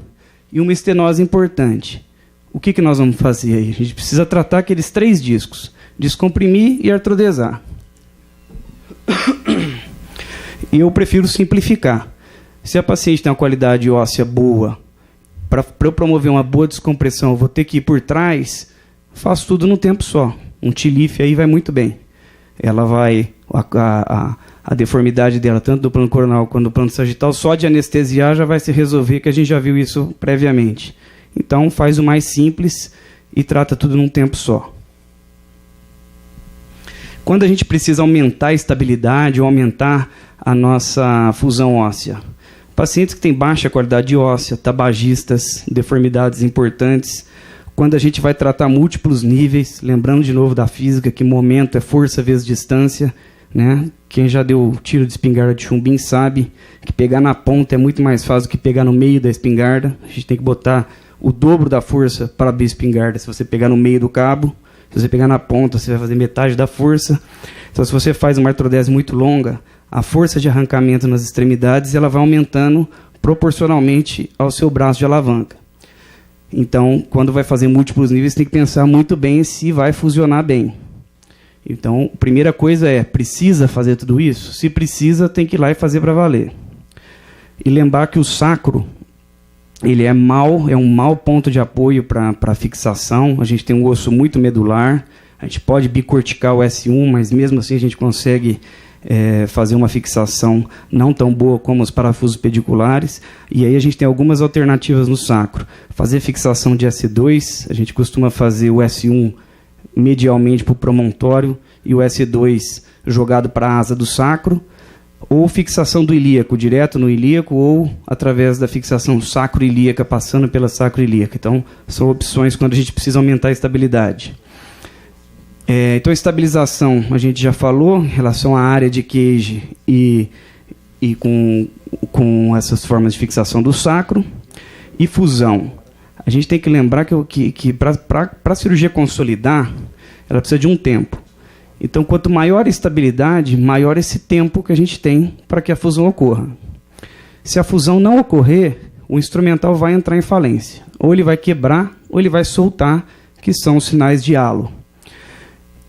S2: e uma estenose importante. O que nós vamos fazer aí? A gente precisa tratar aqueles 3 discos: descomprimir e artrodesar. E eu prefiro simplificar. Se a paciente tem uma qualidade óssea boa, para eu promover uma boa descompressão, eu vou ter que ir por trás, faço tudo num tempo só. um TLIF aí vai muito bem. Ela vai, a deformidade dela, tanto do plano coronal quanto do plano sagital, só de anestesiar já vai se resolver, que a gente já viu isso previamente. Então faz o mais simples e trata tudo num tempo só. Quando a gente precisa aumentar a estabilidade ou aumentar a nossa fusão óssea, pacientes que têm baixa qualidade óssea, tabagistas, deformidades importantes, quando a gente vai tratar múltiplos níveis, lembrando de novo da física, que momento é força vezes distância, né? Quem já deu tiro de espingarda de chumbim sabe que pegar na ponta é muito mais fácil do que pegar no meio da espingarda. A gente tem que botar o dobro da força para abrir a espingarda se você pegar no meio do cabo. Se você pegar na ponta, você vai fazer metade da força. Então, se você faz uma artrodese muito longa, a força de arrancamento nas extremidades ela vai aumentando proporcionalmente ao seu braço de alavanca. Então, quando vai fazer múltiplos níveis, tem que pensar muito bem se vai fusionar bem. Então, a primeira coisa é, precisa fazer tudo isso? Se precisa, tem que ir lá e fazer para valer. E lembrar que o sacro, ele é um mau ponto de apoio para fixação. A gente tem um osso muito medular, a gente pode bicorticar o S1, mas mesmo assim a gente consegue fazer uma fixação não tão boa como os parafusos pediculares. E aí a gente tem algumas alternativas no sacro. Fazer fixação de S2, a gente costuma fazer o S1 medialmente para o promontório e o S2 jogado para a asa do sacro, ou fixação do ilíaco, direto no ilíaco, ou através da fixação sacro-ilíaca, passando pela sacro-ilíaca. Então, são opções quando a gente precisa aumentar a estabilidade. Então, a estabilização, a gente já falou, em relação à área de Cage e com essas formas de fixação do sacro. E fusão. A gente tem que lembrar que para a cirurgia consolidar, ela precisa de um tempo. Então, quanto maior a estabilidade, maior esse tempo que a gente tem para que a fusão ocorra. Se a fusão não ocorrer, o instrumental vai entrar em falência. Ou ele vai quebrar, ou ele vai soltar, que são os sinais de halo.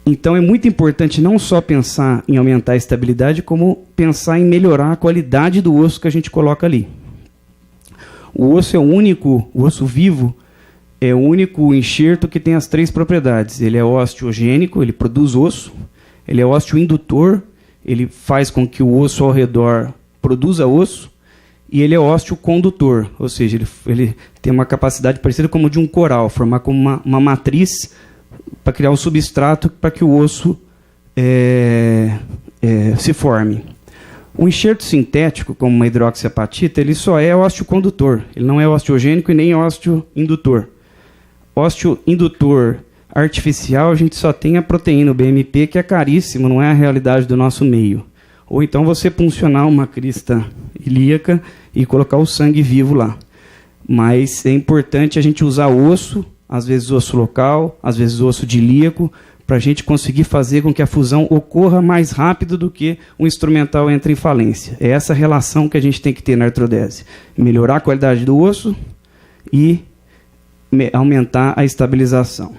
S2: Então, é muito importante não só pensar em aumentar a estabilidade, como pensar em melhorar a qualidade do osso que a gente coloca ali. O osso é o osso vivo é o único enxerto que tem as 3 propriedades. Ele é osteogênico, ele produz osso. Ele é osteoindutor, ele faz com que o osso ao redor produza osso. E ele é osteocondutor, ou seja, ele tem uma capacidade parecida como de um coral, formar como uma matriz para criar um substrato para que o osso se forme. O enxerto sintético, como uma hidroxiapatita, ele só é osteocondutor. Ele não é osteogênico e nem osteoindutor. Osteoindutor artificial, a gente só tem a proteína, o BMP, que é caríssimo, não é a realidade do nosso meio. Ou então você puncionar uma crista ilíaca e colocar o sangue vivo lá. Mas é importante a gente usar osso, às vezes osso local, às vezes osso de ilíaco, para a gente conseguir fazer com que a fusão ocorra mais rápido do que o instrumental entre em falência. É essa relação que a gente tem que ter na artrodese. Melhorar a qualidade do osso e aumentar a estabilização.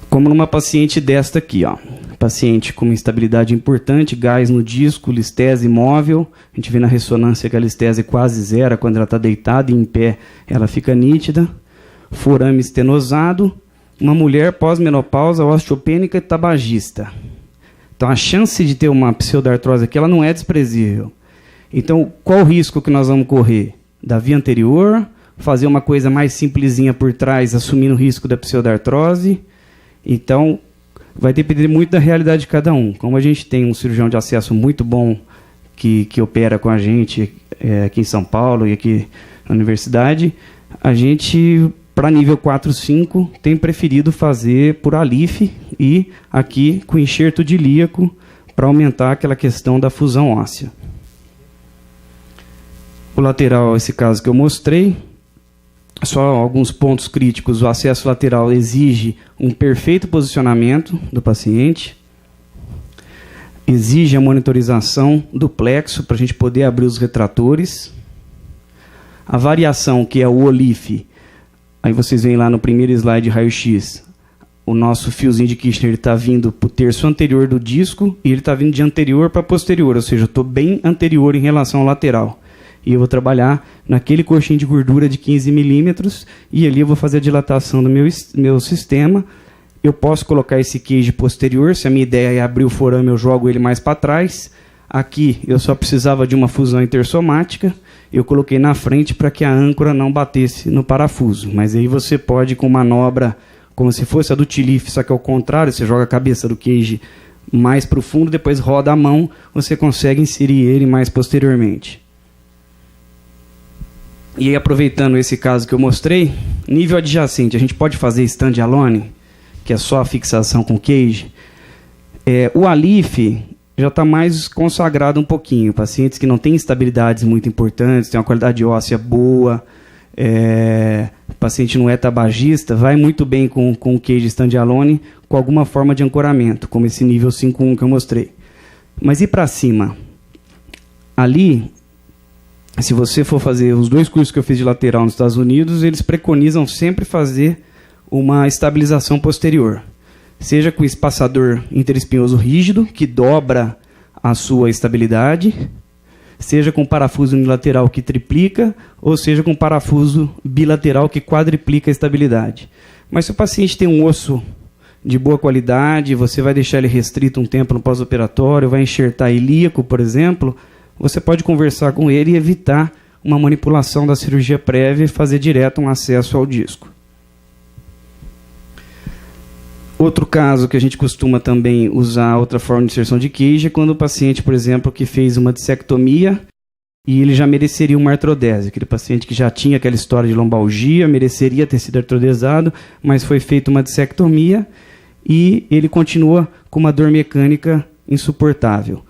S2: Como numa paciente desta aqui, ó. Paciente com uma instabilidade importante, gás no disco, listese móvel. A gente vê na ressonância que a listese é quase zero, quando ela está deitada e em pé ela fica nítida. Forame estenosado. Uma mulher pós-menopausa, osteopênica e tabagista. Então, a chance de ter uma pseudartrose aqui ela não é desprezível. Então, qual o risco que nós vamos correr? Da via anterior, fazer uma coisa mais simplesinha por trás, assumindo o risco da pseudartrose. Então, vai depender muito da realidade de cada um. Como a gente tem um cirurgião de acesso muito bom que opera com a gente aqui em São Paulo e aqui na universidade, a gente, para nível 4, 5, tem preferido fazer por ALIF e aqui com enxerto de ilíaco para aumentar aquela questão da fusão óssea. O lateral, esse caso que eu mostrei, só alguns pontos críticos. O acesso lateral exige um perfeito posicionamento do paciente, exige a monitorização do plexo para a gente poder abrir os retratores. A variação, que é o OLIF, aí vocês veem lá no primeiro slide raio-x, o nosso fiozinho de Kirchner está vindo para o terço anterior do disco e ele está vindo de anterior para posterior, ou seja, eu estou bem anterior em relação ao lateral. E eu vou trabalhar naquele coxinho de gordura de 15 milímetros e ali eu vou fazer a dilatação do meu sistema. eu posso colocar esse cage posterior. Se a minha ideia é abrir o forame, eu jogo ele mais para trás. Aqui eu só precisava de uma fusão intersomática. Eu coloquei na frente para que a âncora não batesse no parafuso. Mas aí você pode, com manobra como se fosse a do T-Lift, só que ao contrário, você joga a cabeça do cage mais para o fundo, depois roda a mão, você consegue inserir ele mais posteriormente. E aí, aproveitando esse caso que eu mostrei, nível adjacente, a gente pode fazer stand-alone, que é só a fixação com cage. O ALIF já está mais consagrado um pouquinho. Pacientes que não têm estabilidades muito importantes, têm uma qualidade óssea boa, o paciente não é tabagista, vai muito bem com o cage stand-alone, com alguma forma de ancoramento, como esse nível 5.1 que eu mostrei. Mas e para cima? Ali, se você for fazer os 2 cursos que eu fiz de lateral nos Estados Unidos, eles preconizam sempre fazer uma estabilização posterior. Seja com espaçador interespinhoso rígido, que dobra a sua estabilidade, seja com parafuso unilateral que triplica, ou seja com parafuso bilateral que quadriplica a estabilidade. Mas se o paciente tem um osso de boa qualidade, você vai deixar ele restrito um tempo no pós-operatório, vai enxertar ilíaco, por exemplo, você pode conversar com ele e evitar uma manipulação da cirurgia prévia e fazer direto um acesso ao disco. Outro caso que a gente costuma também usar outra forma de inserção de cage é quando o paciente, por exemplo, que fez uma dissectomia e ele já mereceria uma artrodese. Aquele paciente que já tinha aquela história de lombalgia, mereceria ter sido artrodesado, mas foi feita uma dissectomia e ele continua com uma dor mecânica insuportável.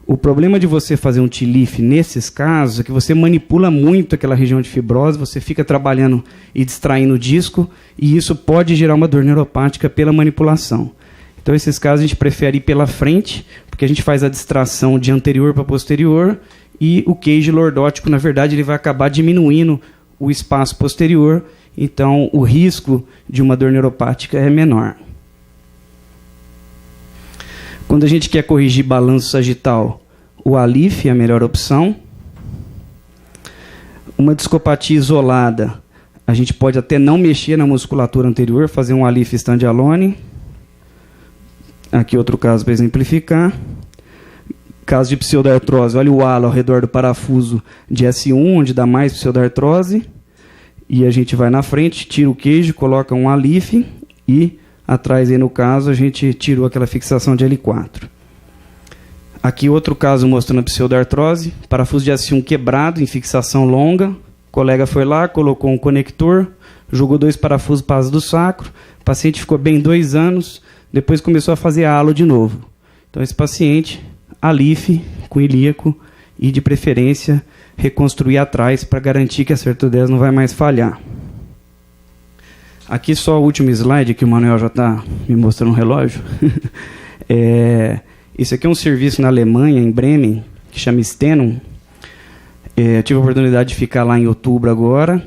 S2: O problema de você fazer um T-Lift nesses casos é que você manipula muito aquela região de fibrose, você fica trabalhando e distraindo o disco, e isso pode gerar uma dor neuropática pela manipulação. Então, esses casos a gente prefere ir pela frente, porque a gente faz a distração de anterior para posterior, e o cage lordótico, na verdade, ele vai acabar diminuindo o espaço posterior, então o risco de uma dor neuropática é menor. Quando a gente quer corrigir balanço sagital, o ALIF é a melhor opção. Uma discopatia isolada, a gente pode até não mexer na musculatura anterior, fazer um ALIF stand-alone. Aqui outro caso para exemplificar. Caso de pseudartrose, olha o halo ao redor do parafuso de S1, onde dá mais pseudartrose. E a gente vai na frente, tira o queijo, coloca um ALIF e atrás, aí, no caso, a gente tirou aquela fixação de L4. Aqui outro caso mostrando a pseudartrose, parafuso de S1 quebrado, em fixação longa. O colega foi lá, colocou um conector, jogou 2 parafusos para a asa do sacro. O paciente ficou bem 2 anos, depois começou a fazer halo de novo. Então, esse paciente, ALIF com ilíaco e, de preferência, reconstruir atrás para garantir que a artrodese não vai mais falhar. Aqui só o último slide, que o Manuel já está me mostrando um relógio. Isso aqui é um serviço na Alemanha, em Bremen, que chama Stenum. Eu tive a oportunidade de ficar lá em outubro agora,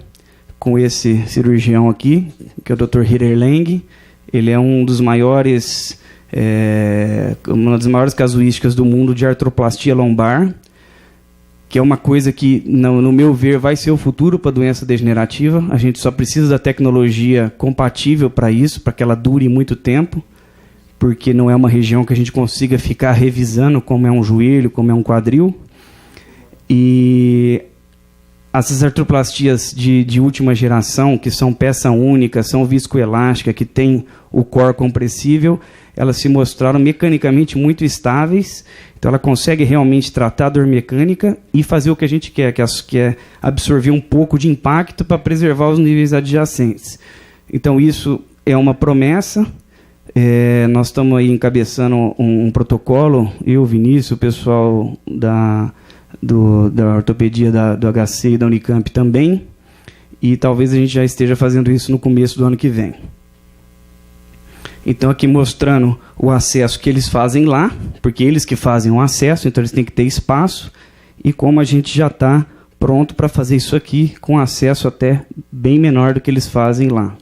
S2: com esse cirurgião aqui, que é o Dr. Hitter Lang. Ele é um dos maiores, uma das maiores casuísticas do mundo de artroplastia lombar, que é uma coisa que, no meu ver, vai ser o futuro para a doença degenerativa. A gente só precisa da tecnologia compatível para isso, para que ela dure muito tempo, porque não é uma região que a gente consiga ficar revisando como é um joelho, como é um quadril. E essas artroplastias de última geração, que são peça única, são viscoelástica, que tem o core compressível, elas se mostraram mecanicamente muito estáveis. Então ela consegue realmente tratar a dor mecânica e fazer o que a gente quer, que é absorver um pouco de impacto para preservar os níveis adjacentes. Então isso é uma promessa. Nós estamos aí encabeçando um protocolo, eu, Vinícius, o pessoal da ortopedia do HC e da Unicamp também, e talvez a gente já esteja fazendo isso no começo do ano que vem. Então aqui mostrando o acesso que eles fazem lá, porque eles que fazem o acesso, então eles têm que ter espaço, e como a gente já está pronto para fazer isso aqui, com acesso até bem menor do que eles fazem lá.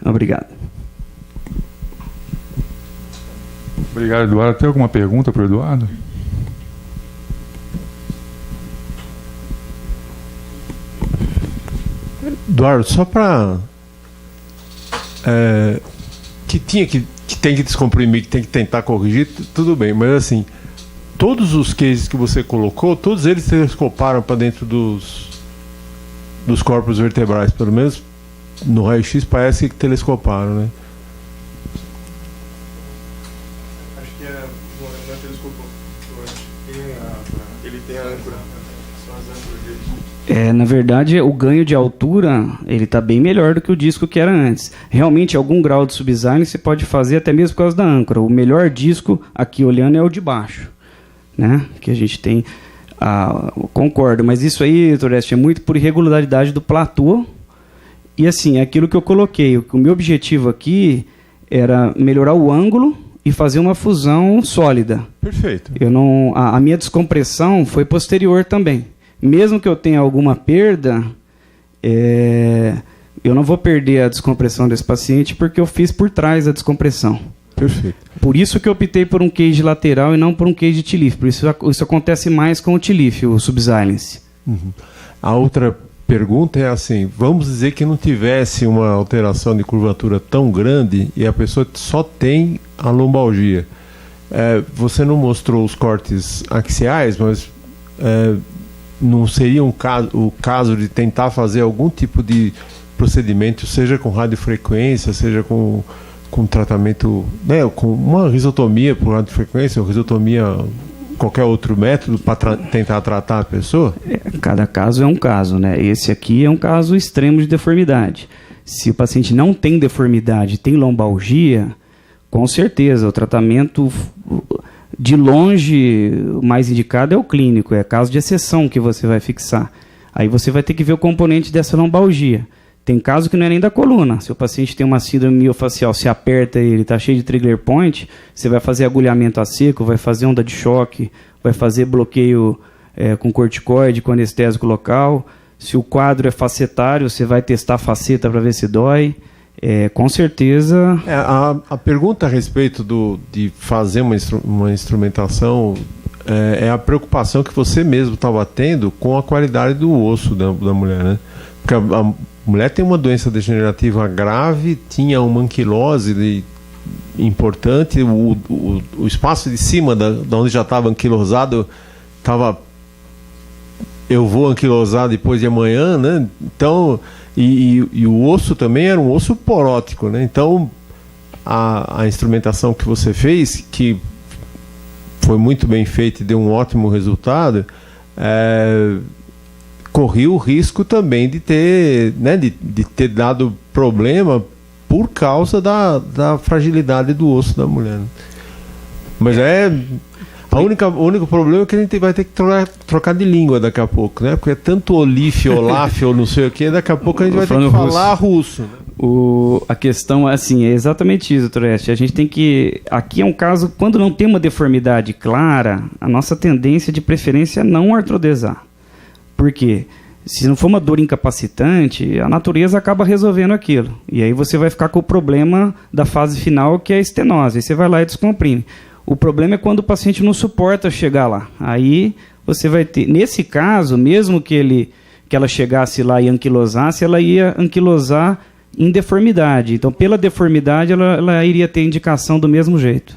S2: Obrigado.
S1: Obrigado, Eduardo. Tem alguma pergunta para o Eduardo?
S7: Eduardo, só para... que tem que descomprimir, que tem que tentar corrigir, tudo bem, mas assim, todos os cases que você colocou, todos eles telescoparam para dentro dos corpos vertebrais, pelo menos no raio-x parece que telescoparam, né?
S4: Acho que não é telescopou. Ele tem a âncora. São as âncoras dele.
S2: Na verdade, o ganho de altura ele está bem melhor do que o disco que era antes. Realmente, algum grau de subsilence você pode fazer até mesmo por causa da âncora. O melhor disco, aqui olhando, é o de baixo, né? Que a gente tem. Concordo, mas isso aí, Toreste, é muito por irregularidade do platô. E assim, é aquilo que eu coloquei. O meu objetivo aqui era melhorar o ângulo e fazer uma fusão sólida.
S7: Perfeito.
S2: A minha descompressão foi posterior também. Mesmo que eu tenha alguma perda, eu não vou perder a descompressão desse paciente porque eu fiz por trás a descompressão.
S7: Perfeito.
S2: Por isso que eu optei por um cage lateral e não por um cage TLIF. Por isso acontece mais com o TLIF, o subsilence.
S7: Uhum. A outra pergunta é assim, vamos dizer que não tivesse uma alteração de curvatura tão grande e a pessoa só tem a lombalgia. Você não mostrou os cortes axiais, mas não seria o caso de tentar fazer algum tipo de procedimento, seja com radiofrequência, seja com tratamento, né, com uma risotomia por radiofrequência, ou risotomia, qualquer outro método para tentar tratar a pessoa?
S2: Cada caso é um caso, né? Esse aqui é um caso extremo de deformidade. Se o paciente não tem deformidade, tem lombalgia, com certeza o tratamento de longe o mais indicado é o clínico, é caso de exceção que você vai fixar. Aí você vai ter que ver o componente dessa lombalgia. Tem caso que não é nem da coluna. Se o paciente tem uma síndrome miofacial, se aperta ele, está cheio de trigger point, você vai fazer agulhamento a seco, vai fazer onda de choque, vai fazer bloqueio com corticoide, com anestésico local. Se o quadro é facetário, você vai testar a faceta para ver se dói. Com certeza...
S7: A pergunta a respeito de fazer uma instrumentação é a preocupação que você mesmo estava tendo com a qualidade do osso da mulher, né? Porque a mulher tem uma doença degenerativa grave, tinha uma anquilose importante, o espaço de cima da onde já estava anquilosado estava... Eu vou anquilosar depois de amanhã, né? Então, e o osso também era um osso porótico, né? Então, a instrumentação que você fez, que foi muito bem feita e deu um ótimo resultado, corria o risco também de ter, né, de ter dado problema por causa da fragilidade do osso da mulher. Mas o único problema é que a gente vai ter que trocar de língua daqui a pouco, né? Porque é tanto Olif, Olaf, ou não sei o que, daqui a pouco a gente vai ter que falar russo. Né?
S2: A questão assim, é exatamente isso, Toreste. A gente tem que... Aqui é um caso, quando não tem uma deformidade clara, a nossa tendência de preferência é não artrodesar. Por quê? Se não for uma dor incapacitante, a natureza acaba resolvendo aquilo. E aí você vai ficar com o problema da fase final, que é a estenose. Aí você vai lá e descomprime. O problema é quando o paciente não suporta chegar lá. Aí você vai ter... Nesse caso, mesmo que ela chegasse lá e anquilosasse, ela ia anquilosar em deformidade. Então, pela deformidade, ela iria ter indicação do mesmo jeito.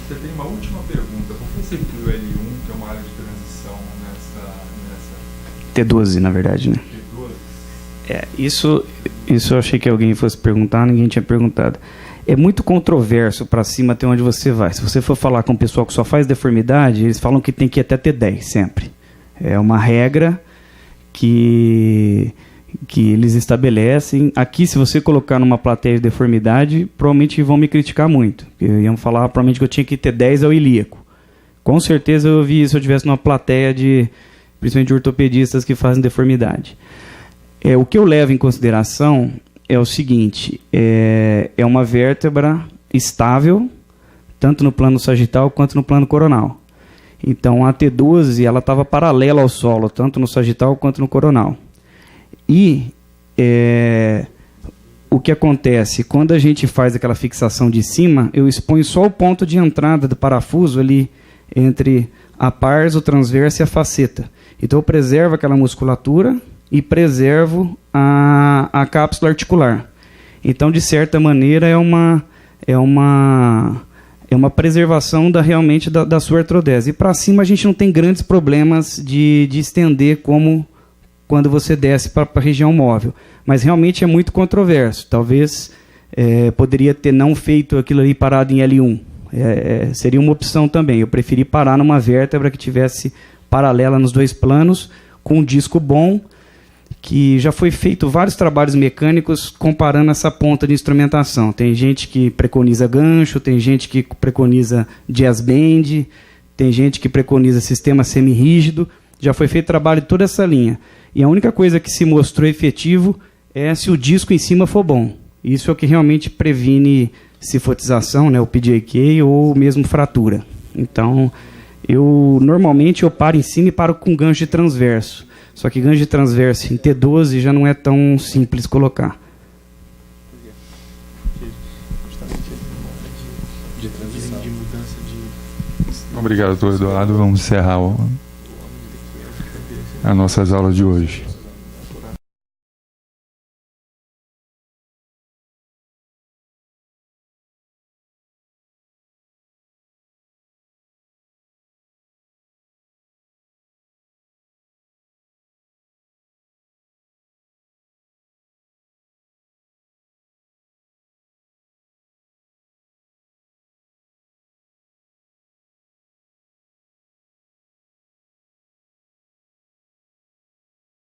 S1: Você tem uma última pergunta. Por que você incluiu L1, que é uma área de transição nessa...
S2: T12, na verdade, né?
S1: T12?
S2: Isso eu achei que alguém fosse perguntar, ninguém tinha perguntado. É muito controverso para cima até onde você vai. Se você for falar com o pessoal que só faz deformidade, eles falam que tem que ir até T10, sempre. É uma regra que eles estabelecem. Aqui, se você colocar numa plateia de deformidade, provavelmente vão me criticar muito. Iam falar provavelmente que eu tinha que ter 10 ao ilíaco. Com certeza eu ouvi isso se eu estivesse numa plateia principalmente de ortopedistas que fazem deformidade. O que eu levo em consideração é o seguinte, é uma vértebra estável, tanto no plano sagital quanto no plano coronal. Então, a T12 ela estava paralela ao solo, tanto no sagital quanto no coronal. E o que acontece? Quando a gente faz aquela fixação de cima, eu exponho só o ponto de entrada do parafuso ali entre a pars, o transverso e a faceta. Então, eu preservo aquela musculatura e preservo a cápsula articular. Então, de certa maneira, é uma preservação realmente da sua artrodese. E para cima a gente não tem grandes problemas de estender como quando você desce para a região móvel. Mas realmente é muito controverso. Talvez poderia ter não feito aquilo ali parado em L1. Seria uma opção também. Eu preferi parar numa vértebra que tivesse paralela nos dois planos, com um disco bom, que já foi feito vários trabalhos mecânicos comparando essa ponta de instrumentação. Tem gente que preconiza gancho, tem gente que preconiza jazz band, tem gente que preconiza sistema semi-rígido. Já foi feito trabalho de toda essa linha. E a única coisa que se mostrou efetivo é se o disco em cima for bom. Isso é o que realmente previne cifotização, né, o PJK, ou mesmo fratura. Então, normalmente eu paro em cima e paro com gancho de transverso. Só que gancho de transverso em T12 já não é tão simples colocar.
S1: Obrigado, doutor Eduardo. Vamos encerrar as nossas aulas de hoje.